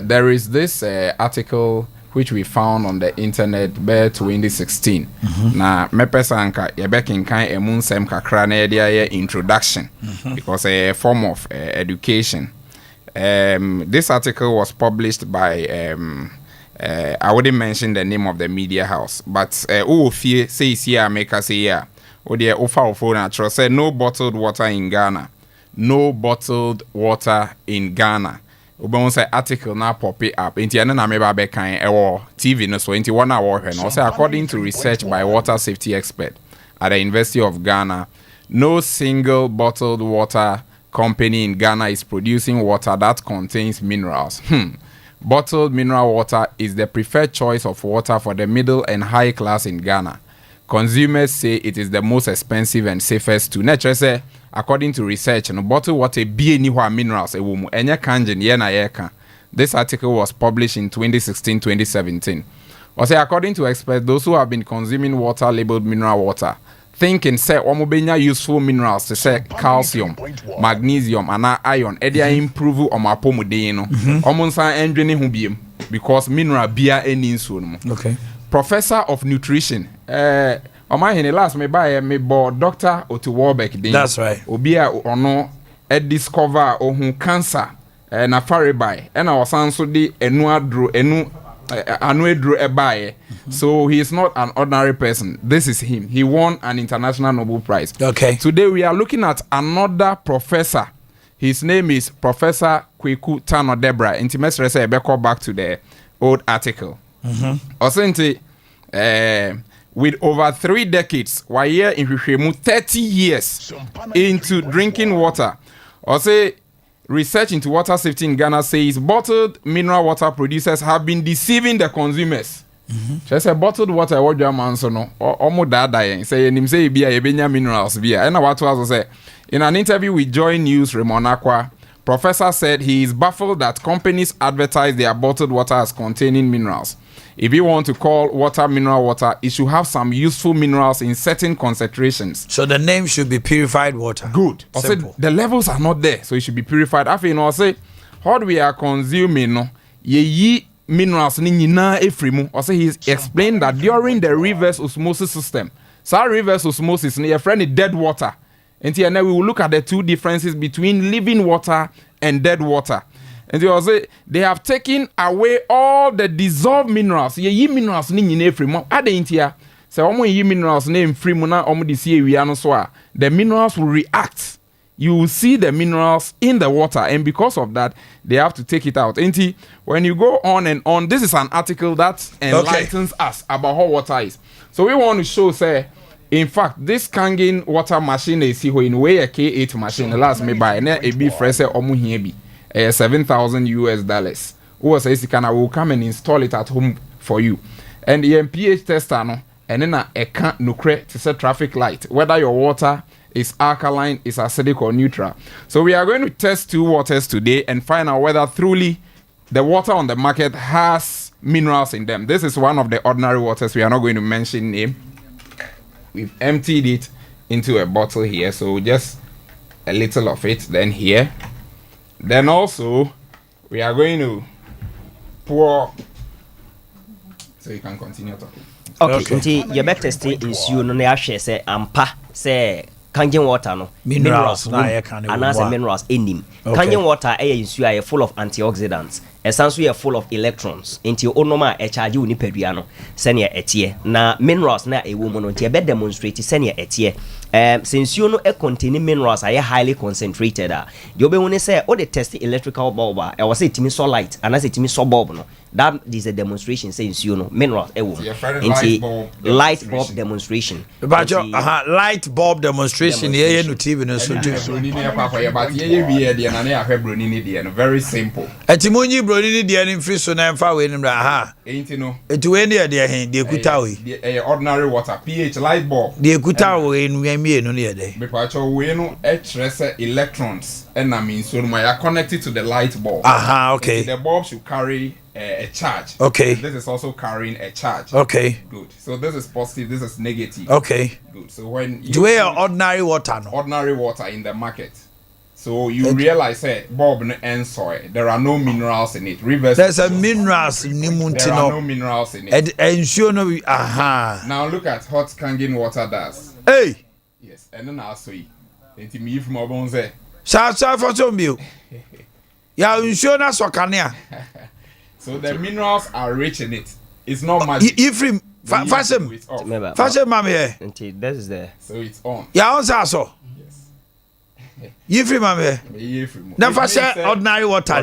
there is this article which we found on the internet by 2016. Na me pesanka yebekin kan emunsem kakra na ye introduction because a form of education. This article was published by I wouldn't mention the name of the media house, but say here make us say yeah. Or the offer of phone say no bottled water in Ghana. no bottled water in Ghana. We say article now pop it up. Inti ene na meba be kan TV no so inti one hour no say according to research by water safety expert at the University of Ghana, no single bottled water company in Ghana is producing water that contains minerals. Bottled mineral water is the preferred choice of water for the middle and high class in Ghana. Consumers say it is the most expensive and safest to nature. Say, according to research, bottled water be anywhere minerals. Enye Kangen ye na yeka. This article was published in 2016-2017. Say, according to experts, those who have been consuming water labeled mineral water, thinking say omobenya useful minerals to say calcium, magnesium, and iron, edia improve on my pomode no. Omonsa endwene hu biem because mineral bia eni nso no. Okay. Professor of nutrition. Omanhene last me buy me bo Dr. Otu Warbeck din. That's right. Obi a ono discover ohun cancer na faribai. E na osan so di enu edro ebaye. So he is not an ordinary person. This is him. He won an international Nobel Prize. Okay. Today we are looking at another professor. His name is Professor Kweku Tano Debra. Intimate say back to the old article. With over 3 decades, while here in Hwehwemu 30 years into drinking water. Say research into water safety in Ghana says bottled mineral water producers have been deceiving the consumers. Just a bottled water what your man so no omo dada say him say bia ebenya minerals bia. And what was say in an interview with Joy News Remonakwa, Professor said he is baffled that companies advertise their bottled water as containing minerals. If you want to call water mineral water, it should have some useful minerals in certain concentrations. So the name should be purified water. Good. Also, the levels are not there, so it should be purified. After you know, say what we are consuming, no, ye minerals ni nyina efrimu. Also, he explained that during the reverse osmosis system, so reverse osmosis, your friend is dead water. And here now we will look at the two differences between living water and dead water. And they have taken away all the dissolved minerals. Ye minerals ni nyine free mo. Ade intia. Se omo ye minerals name free mo na omo di see wi ano so a. The minerals will react. You will see the minerals in the water, and because of that, they have to take it out. Inti, when you go on and on, this is an article that enlightens us about how water is. So we want to show, say, in fact, this Kangen water machine is here in way a K8 machine. The last me buy a be fresh Omanhene Yaw. $7,000. Who says I will come and install it at home for you. And the pH tester no, and then a can't no create to set traffic light whether your water is alkaline, is acidic or neutral. So we are going to test 2 waters today and find out whether truly the water on the market has minerals in them. This is one of the ordinary waters. We are not going to mention name. We've emptied it into a bottle here, so just a little of it. Then here. Then also, we are going to pour. So you can continue talking. Okay. Nti you better stay in you no na ahwe say ampa say Kangen water no minerals na ye kan minerals enim. Kangen water nsuo are full of antioxidants. Essentially are full of electrons. Nti onoma e charge uni pedua no sene etie na minerals na ewo mu no nti e be demonstrate sene etie. Since you know a containing minerals are highly concentrated, you be when say all the test electrical bulb, I was saying to me so light, and I say to me so bulb. No, that is a demonstration. Since you know minerals, light bulb demonstration. But light bulb demonstration. Yeah, no TV no so do. Very simple. Etimonyi bronini dia ni free so na mfa we ni mra ha. Ain't no. Etuwe ni dia hen dia kuta we. Ordinary water pH light bulb. Dia kuta we no mienu ne de. Because we no electrons and I mean so my are connected to the light bulb. Okay. The bulb should carry a charge. Okay. This is also carrying a charge. Okay. Good. So this is positive, this is negative. Okay. Good. So when you do ordinary water no? Ordinary water in the market. So you realize that bulb and soil, there are no minerals in it. Reverse. There's a minerals in it. There are no minerals in it. And sure no Now look at what Kangen water does. Hey. Yes, and then I'll say, "Enti me from Obonze." Sa for some you. Ya unsure na so kanea. So the minerals are rich in it. It's not magic. Ifrim fashion. Fashion mama here. Until that is there. So it's on. Ya on sa so. Yes. You free mama. Never share ordinary water.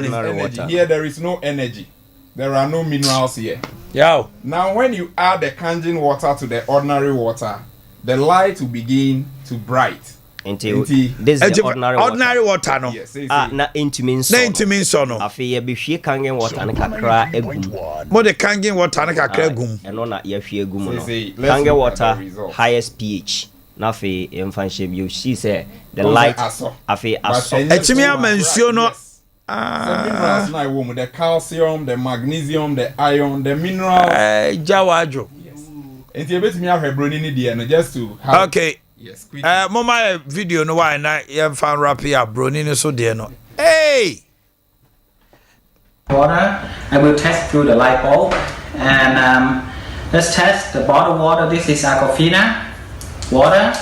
Here there is no energy. There are no minerals here. Yeah. Now when you add the Kangen water to the ordinary water, the light will begin to bright. This is the ordinary water no. Yes, na intimi nso no. Afi ye be hwie Kangen water ne kakra egum. Mo de Kangen water ne kakra egum. Eno na ye hwie egum no. Kangen water highest pH. Na afi emfanhye you see say the light afi aso. Etimi amansuo no. The minerals na wo mu, the calcium, the magnesium, the iron, the minerals. Jawajo. Yes. Enti ebetimi ahwe broni ni de no just to have. Okay. Yes. Mama video no why na ye fan rap here broni ni so de no. Hey. Water. I will test through the light bulb and let's test the bottled water. This is Alkaline water.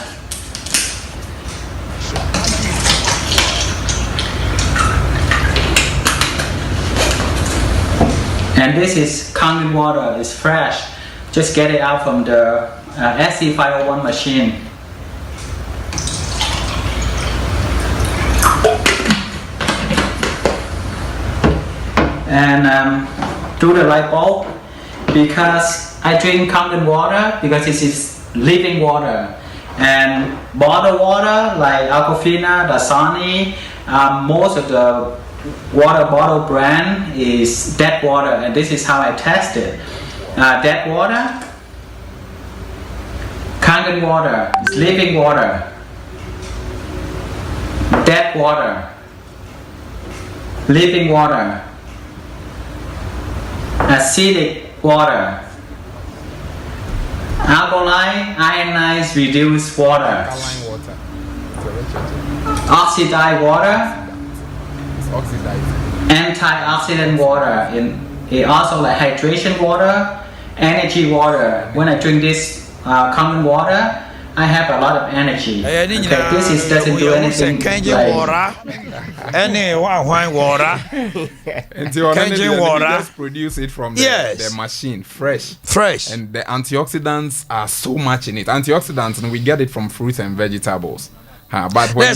And this is Kangen water. It's fresh. Just get it out from the SC501 machine. And through the light bulb, because I drink Kangen water because this is living water. And bottled water like Alkaline, Dasani, most of the water bottle brand is dead water, and this is how I test it. Dead water, Kangen water is living water. Dead water, living water. Acidic water. Alkaline, ionized, reduced water. Alkaline water. Oxidized water. Oxidized. Antioxidant water. It also like hydration water, energy water. When I drink this Kangen water, I have a lot of energy. Okay, this doesn't do anything like water. Any wine water. Kangen water. Just produce it from the machine, fresh. And the antioxidants are so much in it. Antioxidants, and we get it from fruits and vegetables. But when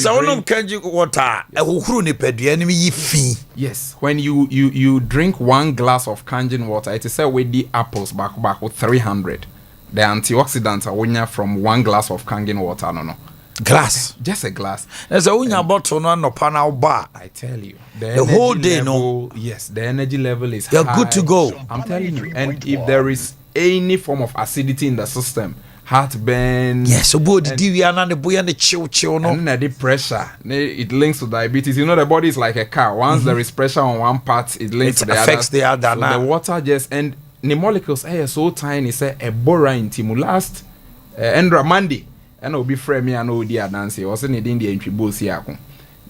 yes, when you drink 1 glass of Kangen water, it is said with the apples back with 300. The antioxidants are winning from 1 glass of Kangen water. No. Glass. Just a glass. There's a winner bottle no panel bar. I tell you. The whole day, level, no. Yes, the energy level is You're high. good to go. I'm telling you. And if there is any form of acidity in the system, heartburn. Yes, so boy, the boy and the chill no. And the pressure, it links to diabetes. You know, the body is like a car. Once there is pressure on one part, it links to the other. It affects the other. So the water just and the molecules are so tiny. Say a bora in timulast, Endra Mandi, and will be frame me and no dear Nancy. Also needing the entry boss here.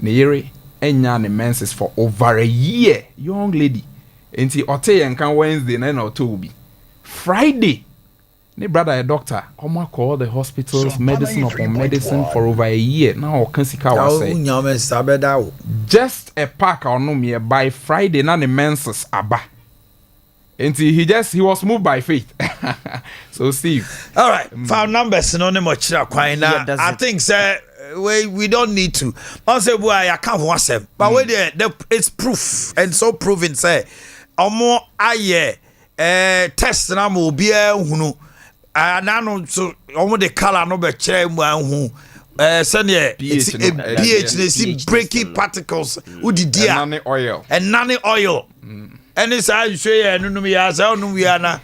Neary enya menses for over a year, young lady. Enti ote and can Wednesday nine or 2 be Friday. Ne brother a doctor. Oma call the hospitals, medicine upon medicine for over a year. Now can see how say. Just a pack or no me by Friday na the menses aba. And he was moved by faith. So Steve. All right. Found numbers no much I think sir we don't need to. Also boy I can't watch them. But wait there it's proof and so proven say omo aye test na mo bia hunu anano so omo the color no be chere mu anhu send pH they see breaking particles udidia and oil and it's how you say no ya say no we na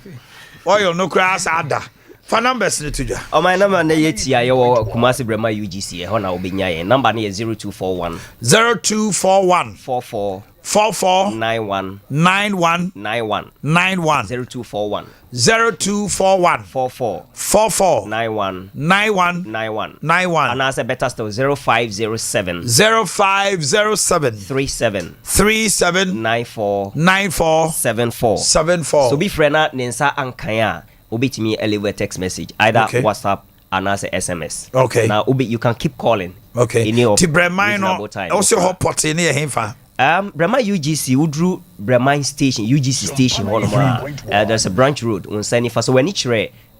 oil no crass ada for numbers to you. Oh my number na yeti ya wo Kumasi Brema UGC ho na obinya ye number na 0241 44 91 0241 44 91 and as a better still 0507 37 94 74 so be friend na nensa ankanya obitimi elevate text message either WhatsApp and as a SMS. Okay. Now you can keep calling. Okay. Brema also hot pot in here himfa. Brema UGC Udru Brema station UGC station there's a branch road on Sanifa so when it's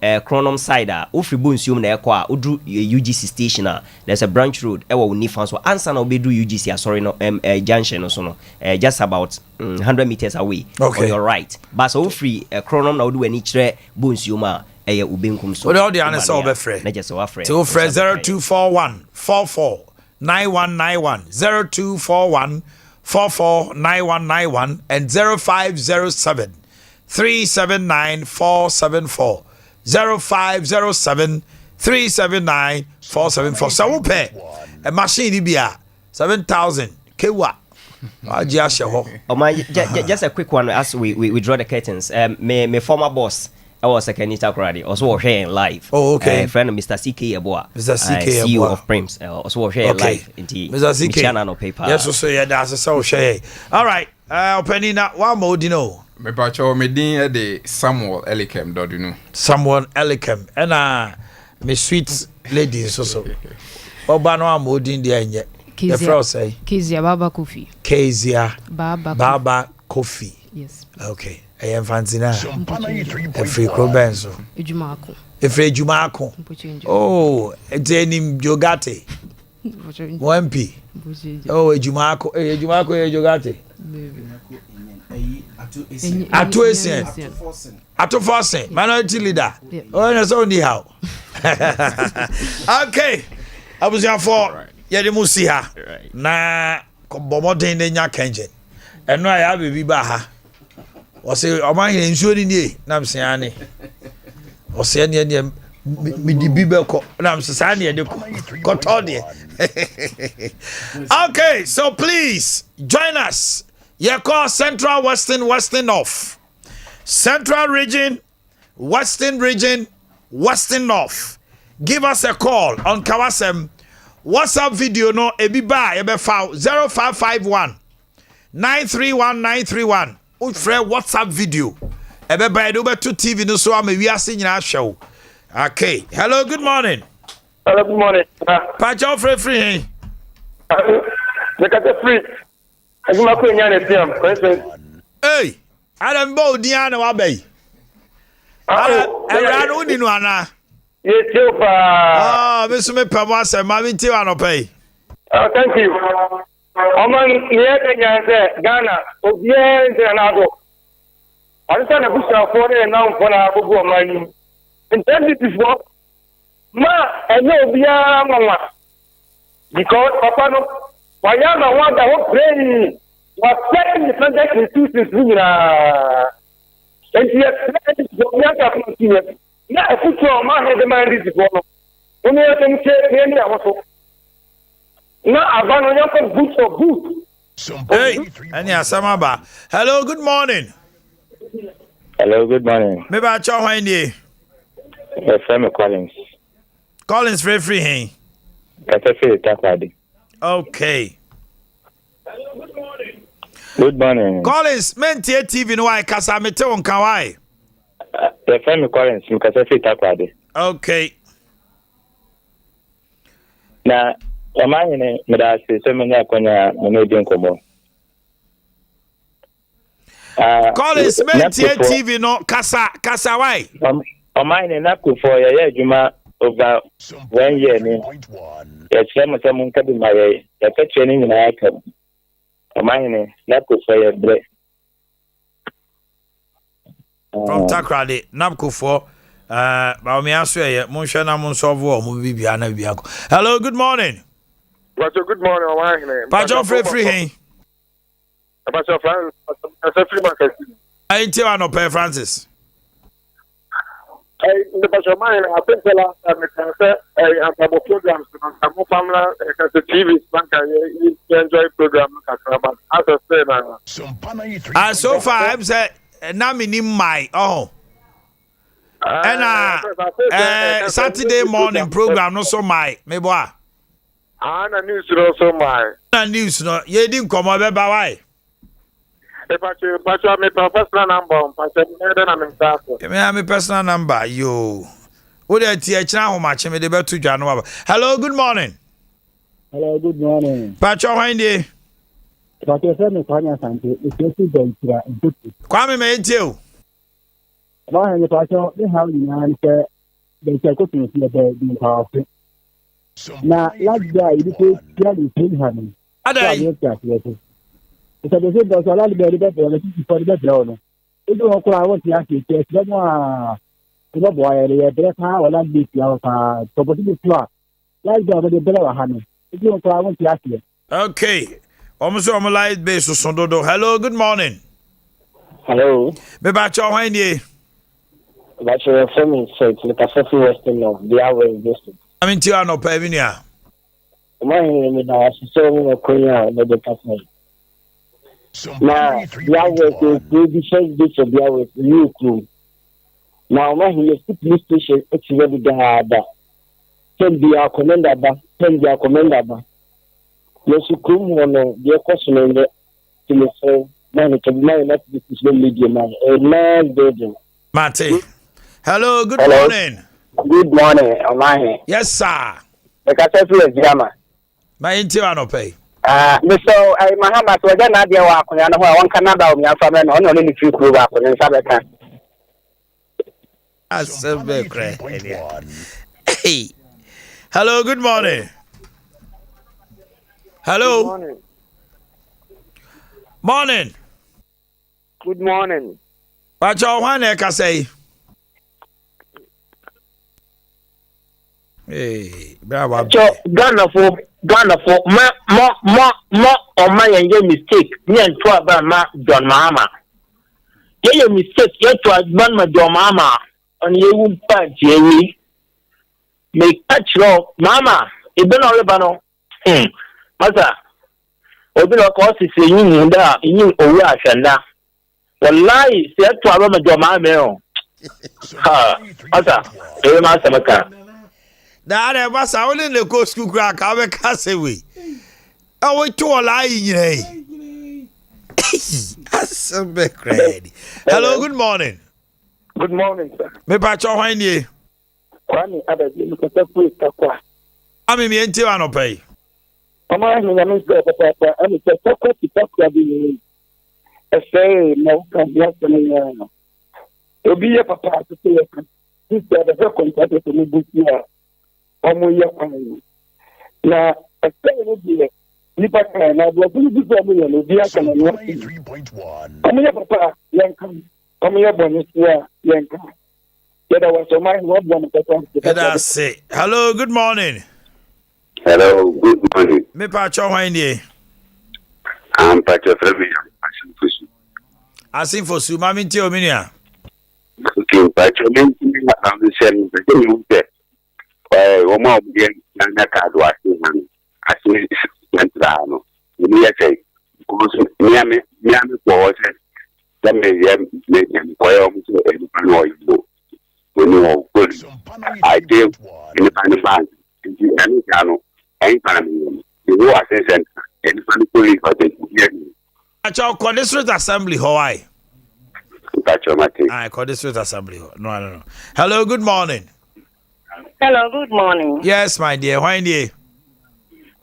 Chronom side ofri bonsuom na ekwa odu UGC station there's a branch road ewo ni fan so answer na obedu UGC sorry no junction no so no just about 100 meters away on your right but so ofri Chronom na odu ani kire bonsuom a eye ubenkum so what the answer obefre na just ofre to ofre 0241 44 9191 0241 449191 and 0507 379 474 0507 379 474 so we pay a machine bia 7,000 kewa ajia sheho just a quick one as we draw the curtains my former boss I was second Itakradi also here live. Oh, okay. Friend of Mr. CK Eboa. Mr. CK CEO of Prims. Also here live in the Mr. CK. Channel paper. Yes, so yeah, that's so share. All right. Opening that one more, you know. Me bacho me din de Samuel Elikem do you know. Samuel Elikem. And me sweet lady so. Oba no amodin de enye. The first say Kezia Baba Kofi. Kezia Baba Kofi. Yes. Okay. I am fancy now. Free Crobenso. Ejumako. Efre Ejumako. Oh, Edenim Jogate. Mwempi. Oh, Ejumako. Ejumako Jogate. Atufosen. Minority leader. Oh, that's only how. Okay. I was here for Yedimusiha. Na Kobomoden de Kangen. And no, I have a biba. Ose Omanhene nsuo ni nie na mseane ose ne mi di bibe ko na msesane de ko tode. Okay, so please join us. You call Central Western North. Central region, Western North. Give us a call on Kawasem. WhatsApp video no ebiba e be foul 0551 931 Ufre WhatsApp video. Ebe by do to TV no so am we are seeing na show. Okay. Hello, good morning. Hello, good morning. Pacho free. Look at the free. Aguma ko nya na tiam. Hey, Adam Bo Diana wa bay. Ara no ni no ana. Yes, you pa. Ah, me so me pa mo asem ma binti wa no pay. Thank you. Oman Kenya say Ghana obie ntanado. Ansa na busa for na mfo na abubu omani. Intensity for ma enye obia mama. Because papa no wayama wanda ho pray was setting the project institutions na NTS obia ka continue. Na future ma he demand this for no. Omo yetem che ni awoso. No, Abano Yoko boot for boot. Hey, and yeah, Samaba. Hello, good morning. Hello, good morning. Maybe I chow Wendy. Yes, I'm Collins. Collins free, hey. Okay. Good morning. Collins, men TV no I kasa mete on kawai. Yes, I'm Collins. Okay. Now, Omanhene medase so menya konya monodi nkomo. Collins men TV no kasa why? Omanhene na kufo ya adwuma over 1 year ni. Ya chema se mun kabi maye ya kache ni nyina aka. Omanhene na kufo ya bre. From Takrade Napkufo ba me aso ye mun hwe na mun solve o mu bibia na bibia ko. Hello, good morning. Pacho, good morning, Omanhene. Pacho free hey. Pacho Francis, free market. I tell no pay Francis. The Pacho Omanhene, I think the last time I said I have programs on some family TV banker you enjoy program but as I say now. So far I'm say na minim my and Saturday morning program no so my me boy. Na news also my. Na news no ye di nkomo be ba why. Pacho me personal number pacho me na me staff. Me personal number yo. Wo dey tie kira ho ma che me dey betu dwa no. Hello, good morning. Hello, good morning. Pacho hwande. Pacho say me kwanya sante. It's just don't try. Kwame me etie o. Omanhene Pacho, they have the cooking the powerful. Now, like that, you put Yali Pinham. It's a visit of a lot of better for the better. It's all I want to ask you, no boy, they how I like this, so what is it? Like that, the better honey. It's all I want to ask you. Okay. Almost on my light base of Sondodo. Hello, good morning. Hello. Me back your Omanhene. That's your family said to the Pacific Western of the Hour District. I'm in Tiano, Pavinia. Omanhene now, so many Korea, no the Pacific. Now, the Hour is the first bit of the Hour is new crew. Now, Omanhene is the police station, it's ready to have that. Tell the commander, yes, you come on the question in the telephone. Man, to not this is no media man. A man building. Mate. Hello, good morning. Good morning, Omanhene. Yes, sir. The Catholic Drama. My Intiano pay. Mr. Mahamat, we're going to do our one Canada of your family, only the few crew up in Sabbath. That's a bit crazy. Hey. Hello, good morning. Hello. Good morning. Morning. Good morning. What you want to say? Hey, bravo. Ghana for on my mistake. Me and two about my John Mama. Your mistake, yet to advance my John Mama on your wound part, Jamie. Make touch law, Mama. It been all about Mother. Obi no cause is yin da yin owu ahwenda wallahi se to aba ma joma me o ha asa e ma samaka da are ba sa only le go school crack ka be ka se we e we to ola yin asabe crazy. Hello, good morning. Good morning, sir. Me pa cho hwan nie Kwani abaji mi ko tapu takwa ami mi enti wa no pay. Omanhene na me say papa ami say takwa bi e say no kan ya no obi ye papa to say this the contract to me busia omo ye kwan na e say no bi ni pa kan na do bi omo ye no bi aka na no 3.1 omo ye papa yankan omo ye bonisia yankan ya da was Omanhene what one papa. That's it. Hello, good morning. Hello, good morning. Me pa cho hwan nie I'm Pacho Flavia. asin for su mami ti ominia. Okay, Pacho, I'm the same. Oma obi na ka do asin yantrano. Ni ya say, because me ko say, that me ko yo mu so e no yo. When you good, I did in the final band. And you ain't you know, assistant and police for the At your district assembly, Hawaii. I district assembly. No. Hello, good morning. Hello, good morning. Yes, my dear. Why dear?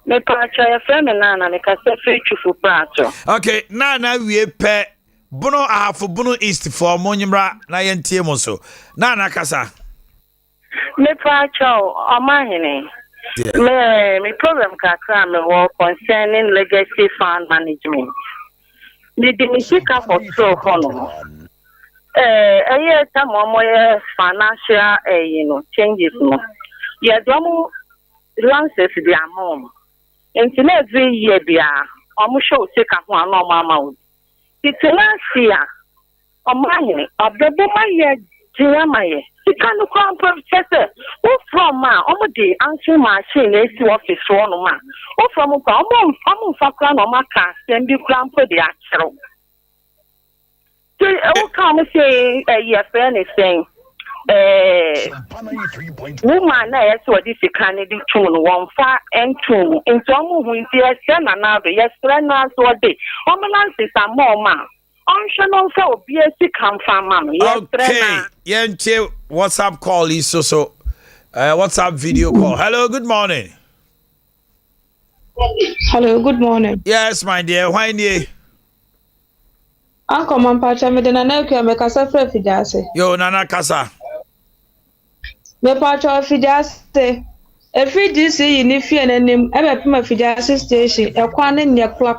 Me pacha ya friend nana me ka se free chufu pacho. Okay, nana we pe bono ahafo bono east for monyimra na yentie mo so. Nana kasa. Me pacha Omanhene. Me problem kakra me work concerning legacy fund management. Me dimisika for so hono. Time omo financial changes no. Ye domo lances the amount. Until every year bia omo show take ho an amount. It's last year Omanhene abebo maye jiamaye. You can't come professor. Who from ma? Omo dey answer machine esi office one ma. Who from omo fakra no ma ka send bi kran po dey akero. So who come say year friend is saying woman na yes what this can do tune one far and two into omo hu nti yes na na do yes friend na so dey. Omo lances are more ma. Okay, yenche WhatsApp call is so WhatsApp video call. Hello, good morning. Hello, good morning. Yes, my dear. Why nie? Uncle Mampacha me de na ku me kasa fra fidase. Yo nana kasa. Me pacha fidase. Every DC yi ni fie na nim e be pema fidase station e kwa ne nye kla.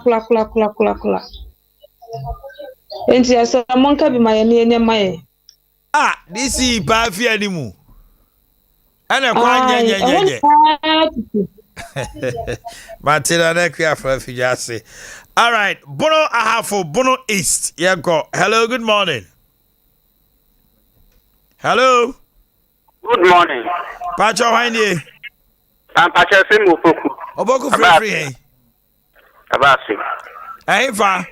Enti asa monka bi maye ne enye maye. Ah, DC pa fie animu. Ana kwa nye. Martina Nekia from Fijasi. All right, Bono Ahafo, Bono East. Yeah, go. Hello, good morning. Hello. Good morning. Pacho Haini. I'm Pacho Simufoku. Oboku free. Abasi. Fa.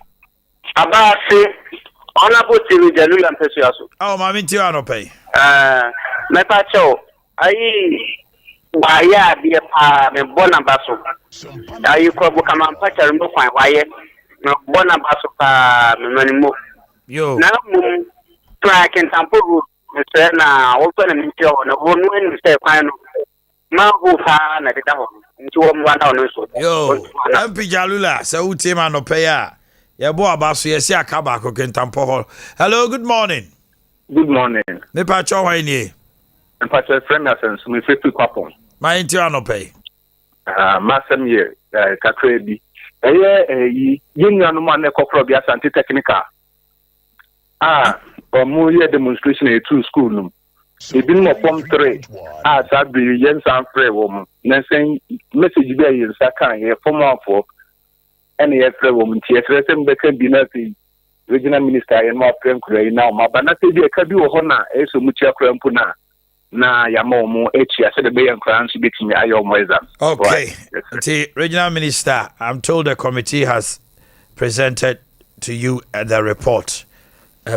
Abasi. Honorable TV Jalul and Pesiasu. Oh, Mami Tiano pay. Me Pacho. Waya be me bona baso. Ayi ko bu kama mpacha rumbo kwan waye. Me bona baso pa me manimo. Yo. Na mu track and tampo me say na wo to na mti o na wo nu ni say kwan no. Ma hu fa na deda ho. Nti wo mu anda no so. Yo. MP Jalula say utie ma no pay a. Ye bo abaso ye si akaba ko kentampo ho. Hello, good morning. Good morning. Me Pacho Haini. Me Pacho friend asen so me fetu kwapon. My Intiano pay. Masem ye, Kakrebi. Yi, Union man, a copper be anti technical. Or more year demonstration a true school. It been more form 3. I'd be Jens and Frey woman. Then message there in Sakan here for more for any Frey woman. TSS and Becker be nothing. Regional Minister and more Prem Cray now, but not be a Kabu Hona, so much Puna. Na yamomo echi ase de be yankran so betimi ayomo exam. Okay. The regional minister, I'm told the committee has presented to you the report.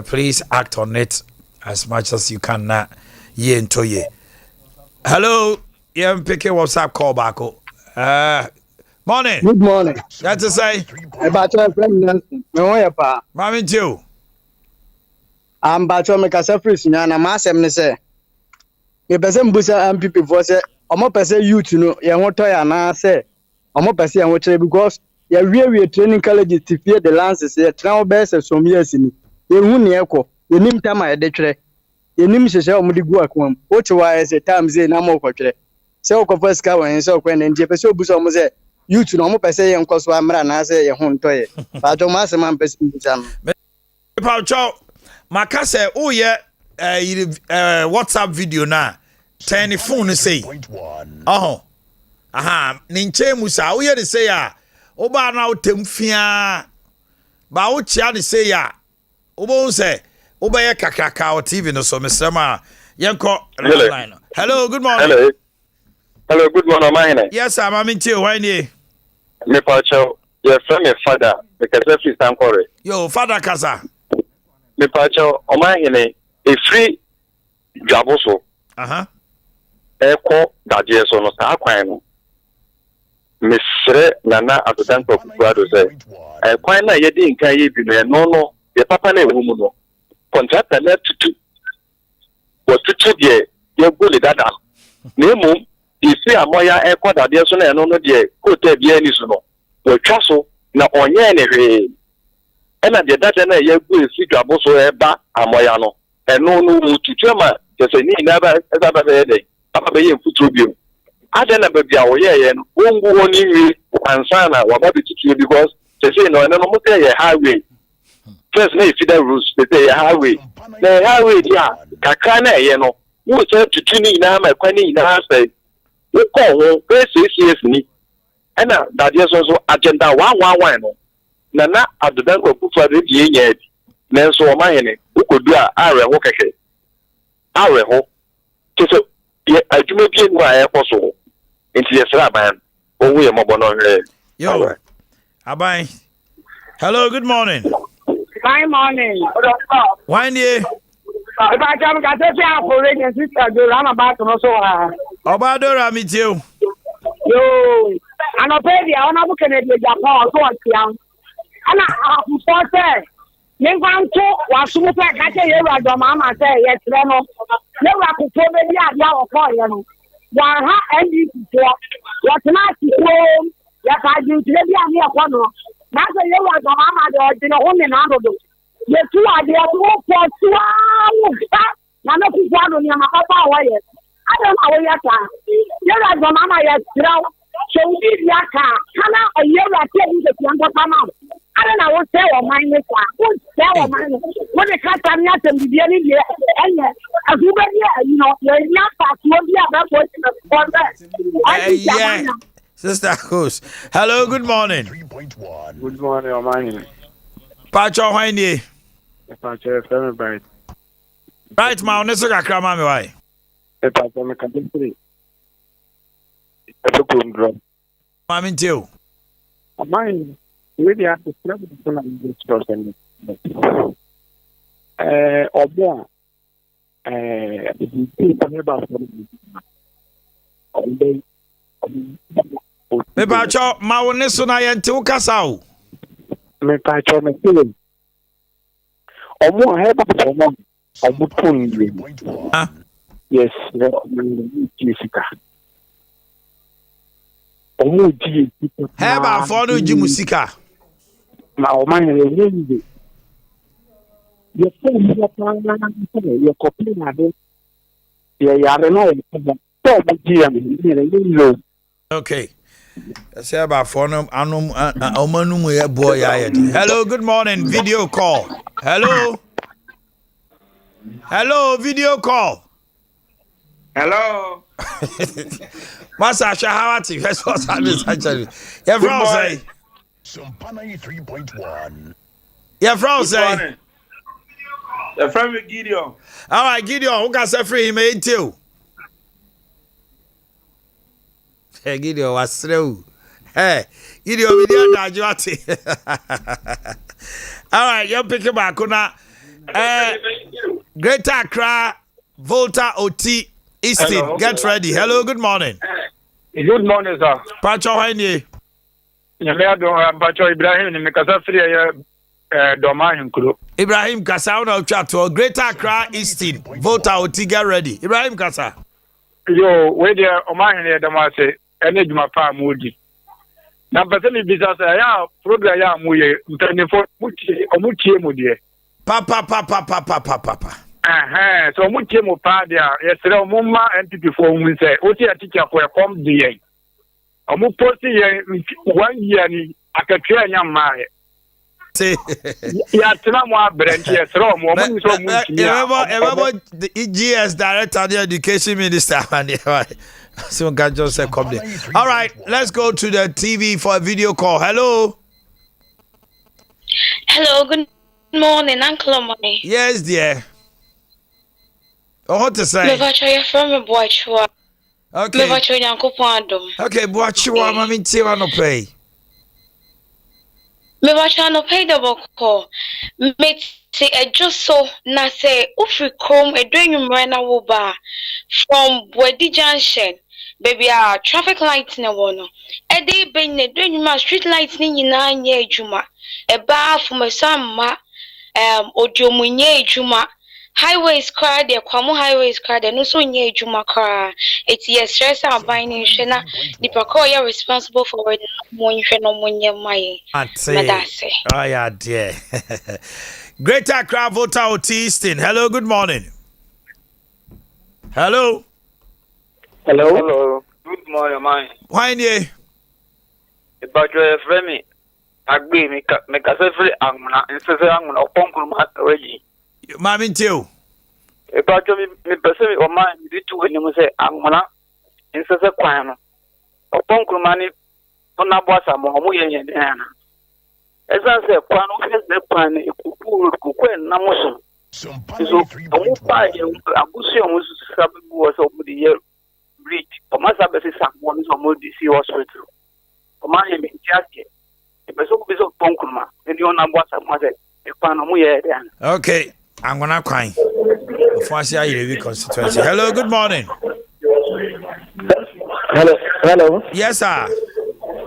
Please act on it as much as you can now. Ye into ye. Hello, I'm picking WhatsApp call back. Morning. Good morning. That's to say. About your friend Nelson. Me pa. Mami too. I'm bacho me kasa free na masem ne say. Me pese mbusa MPP for say omo pese youth no ye ho toy na say omo pese ye ho kire because ye we training colleges to fear the lances ye tran be say some years ni ye hu ne ekọ ye nim tama ye de twere ye nim hyehyɛ omo de gu akwam o che wa say time say na mo kɔ twere say o kɔ first ka wan say o kɔ na ndie pese obusa omo say youth no omo pese ye nkɔ so amra na say ye ho ntoy ba jo ma se man pese mbusa no pa cho makase o ye WhatsApp video na turn phone say ninche musa wo ye de say ya oba na otemfia ba wo chia de say ya obo say oba ye kakaka o TV no so mesema yenko line. Hello, good morning. Hello, good morning, Omanhene. Yes, sir, I'm in you. Why ni? Me pacho, your friend my father because every time correct. Yo, father kasa. Me pacho, Omanhene, a free jaboso. Eko dadie so no sa kwan no. Mesre nana atodan to kuado say. Kwan na ye di nkan ye bi no ye papa na ewu mu no. Contractor na tutu. Wo tutu de ye go le dada. Na emu isi amoya eko dadie so na no de hotel bi ani so no. Wo twa so na onye ne hwe. Ena de dada na ye go esi dwabo so e ba amoya no. Eno no mututu ma se ni na ba esa ba be dey. Papa be yen futu bi. Ade na be bia wo ye no. Wongu woni wi ansa na wa ba be tutu because se no no mo say ye highway. First na if the rules they say highway. The highway dia kakra na ye no. Wo say tutu ni na ma kwani na say. Wo ko ho PCCS ni. Ena dadie so agenda 111 no. Na adodan ko kufa de die nya bi. Nenso Omanhene ukodu a are ho keke. Are ho. So ye adwuma bi enu a ekọ so. Nti yesra aban. Owu ye mobo no hwe. Yo. Aban. Hello, good morning. Good morning. Why ni? If I jam ka se fi afore ni sister do run about no so ha. Obadora mi ti o. Yo. Anopedia ona bu Kennedy Japan so antiam. Ana afufo se Ningwanto wasumu pe kache yewa do mama say yetre no. Yewa kupo be bi adia okọ ye no. Wa ha NDC to. Wa tena ti ko ya ka ji tire bi ani okọ no. Na say yewa do mama de odi no home na adodo. ye tu ade wo po twa wo na no ku kwa no ni ma papa wo ye ada na wo ya ta ye ra do mama ya traw so udi ya ka kana ye ra te ni de tianga kama ada na wo se wo man ni kwa wo se wo man wo de ka ta ni atem bi ni de enye azuba ni you know ye nya pa so bi aba ko ti na ko Yeah. Sister Host. Hello, good morning. Good morning, Omanhene. Pacho Omanhene. Pacho, family bright. Right, ma, on eso kakra ma me why. Pacho, me can free. Eto kundro. Ma me ntio. Omanhene, we dey have to travel to na this person. Obo the about Me Pacho, ma on eso na ye nti ukasa o. Me Pacho, me feeling. Omo have omo pun. Yes, Jessica. Omo ji. Heba for no ji musika. Ma Omanhene ye. Ye phone ya pana ye copy na de. Ye yare no so ji am ni. Okay. Say about for no anum omanum ye boy ya. Hello, good morning. Video call. Hello. Hello, video call. Hello. Masa Shahawati, that's what's happening actually. Your friend say. Sompa 93.1. Your friend say. Your friend with Gideon. All right, Gideon, who can say free him ain't you? Hey, Gideon, what's through? Hey, Gideon, we did that. All right, you're picking back on Greater Accra, Volta OT, Easton. Hello. Get ready. Hello, good morning. Good morning, sir. Pacho Omanhene. Nyame do Pacho Ibrahim ni mekasa free Omanhene kuro. Ibrahim Kasa on chat to Greater Accra, Easton, Volta OT. Get ready. Ibrahim Kasa. Yo, we there Omanhene da ma say ene djuma pa mudi. Na pese mi bisa say ya program ya mu ye mpanyefo mutie mu de. Papa. So mutie mu pa de a yesere omumma NPP fo mu say o ti atika for come de ye. Omu post ye 1 year ni akatwa nya maaye. Ya tena mo abrenti yesere omu ni so mu Remember the EGS director, the education minister, and so God just said come there. All right, let's go to the TV for a video call. Hello. Hello, good morning, Uncle Omani. Yes, dear. Oh, what to say? Me vacho ya from me Boakye. Okay. Me vacho Nyankopon adom. Okay, Boakye, mami ntiwa no pay. Me vacho no pay double call. Me say just so na say ufri kom edwenwumre na wo ba from Bwedi Junction. Baby, traffic lights na wono. Ede be ne edwenwuma street lights ni nyina anya ejuma. Eba from Sompa odiomunye ejuma. Highways car de kwamo highways car de no so nya ejuma car. It's yes stress and buying shena the parkour you responsible for it mo nhwe no mo nya mai. Madase. Oh yeah, dear. Greater Accra Volta OT Easton. Hello, good morning. Hello. Hello. Good morning, man. Why nie? About your friend agbe me ka se free anguna insese anguna oponkuru ma reji. Mami ntio. About me person o man di tu ni mo se anguna insese kwan no. Oponkuru ma ni ona boasa mo mo yenye na. Esa se kwan no se kwan ni kuku na mo so. So omo pa ye abusi omo sabe bo so mo di ye bridge. O ma sabe se sakwo ni so mo di si hospital. O ma ye me tiake. Okay, I'm gonna cry. Constituency. Hello, good morning. Hello. Yes, sir.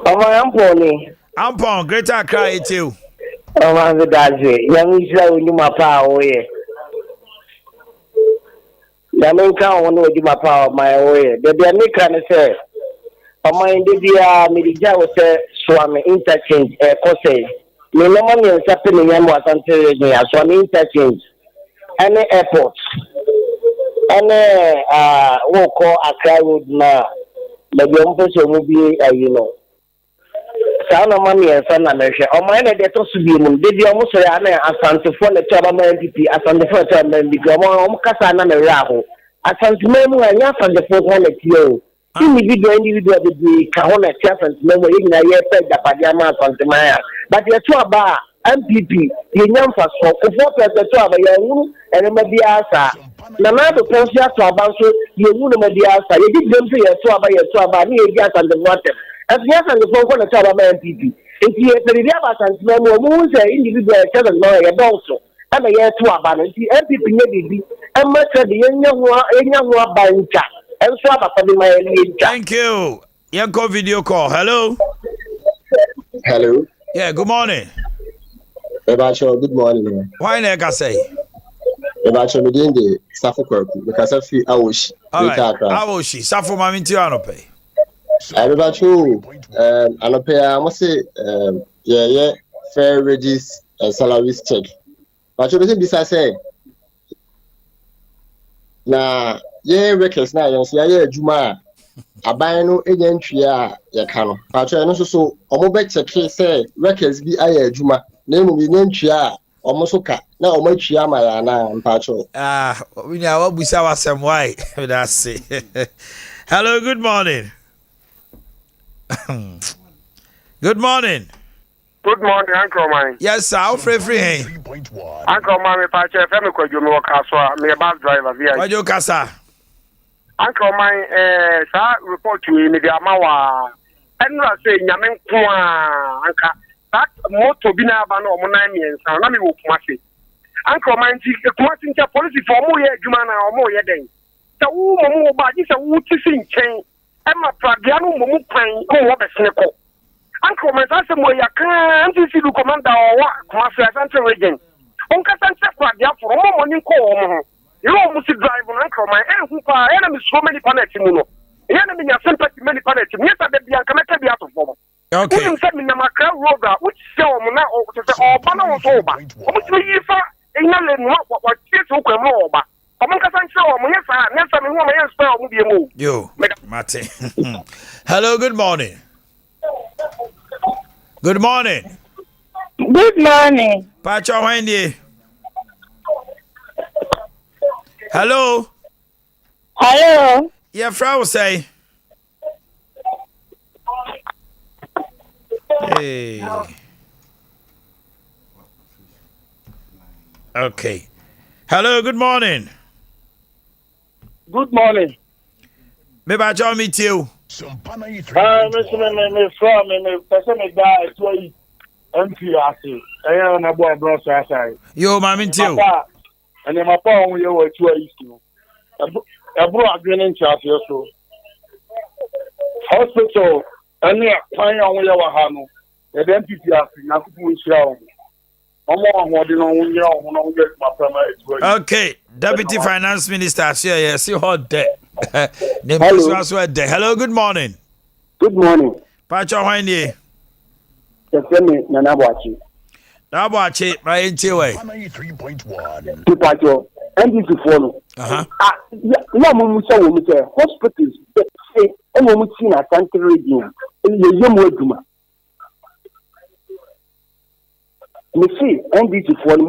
I'm Pony. I'm Pony. Greater Accra, it's you. I'm the Dazi. Young Israel, you my power. Yaminka, one with my power, my way. The American say. Omanhene dia medija wo se swame interchange kose Me no money and something in Yamo Asante as one interchange. Any airport. Any what call Accra Road now. Maybe I'm will be you know. Sound of money and son America. Or mine at the Tosubium, did you almost say Asante for the Chabaman MPP, Asante for the Chabaman, because Casana Raho. Asante Memo and Yas on the 400 individual the Kahona Chef and Memo in a year said that Padiama Santa Maya. But you're to a bar, MPP, the young for 4 the 12 a young and a Mediasa. The man of Persia to about you would Mediasa. You did them say a swab by a swab by me, gas and the water. As yes, and the phone for the Chabaman MPP. If you have the Riabas and Memo, who say individual 7 lawyer also. I'm a year to a balance. MPP maybe, and much of the young banker. Thank you. Yanko video call. Hello. Hello. Yeah, good morning. Good morning. Why not I say? Ebacho me din de Safo Kwaku because I feel Awoshi. All right. Awoshi. Safo mami ti anope. Ebacho anope I must say yeah fair wages and salaries check. But you bisa say na yeah workers na yon say yeah adwuma aban no enyantua ya ka no but no so omo be check say workers bi aye adwuma na emu bi nyantua omo so ka na omo atua ma ya na mpacho we nya wa busa wasem why that's say hello, good morning. Good morning. Good morning, Uncle Mine. Yes, sir. How free? Uncle Mine, if I check, I'm going to go to me a bus driver. Why you casa? Uncle Mine, sir, report to me, the Amawa. And I say, Yamen Kwa, Uncle, that motor bina bano, Monami, and Sanami Masi. Uncle Mine, the Quatin policy for more Jumana or more Yeding. The woman is a woody sing chain. Emma Pradiano Mumu, what a snipple. Uncle, my son, I can't see the commander or what, Master Santa Region. Uncle Santa Pradia for more money call. You almost drive on Uncle, my enemy so many planets. The enemy has sympathy many planets. Yes, I bet the unconnected out of form. Okay. You send me the Macra Rover, which show me now or Banner of Oba. Which we if I know what kids who come over. Yo, Mate. Hello, good morning. Good morning. Good morning. Pacho Wendy. Hello. Hello. Yeah, Frau say. Hey. Okay. Hello, good morning. Good morning. Maybe I join meet you. Me from me person me guy to MPRC. I am na boy bro so asai. Yo, ma meet you. And my pa on you were to you. I bro agreement in charge so. Hospital and ya plan on you wa ha no. The MPRC na ku wi shira o. Okay, Deputy Finance Minister, yes, you heard that. Hello, good morning. Good morning. Pacho Wendy. Tesemi Nana Boakye. Nana Boakye, my NTWay. 3.1. Pacho, and this is follow. No, Musa will say hospitals say, and Mutina Santa Regina. Yamuduma. Me see, and this is follow.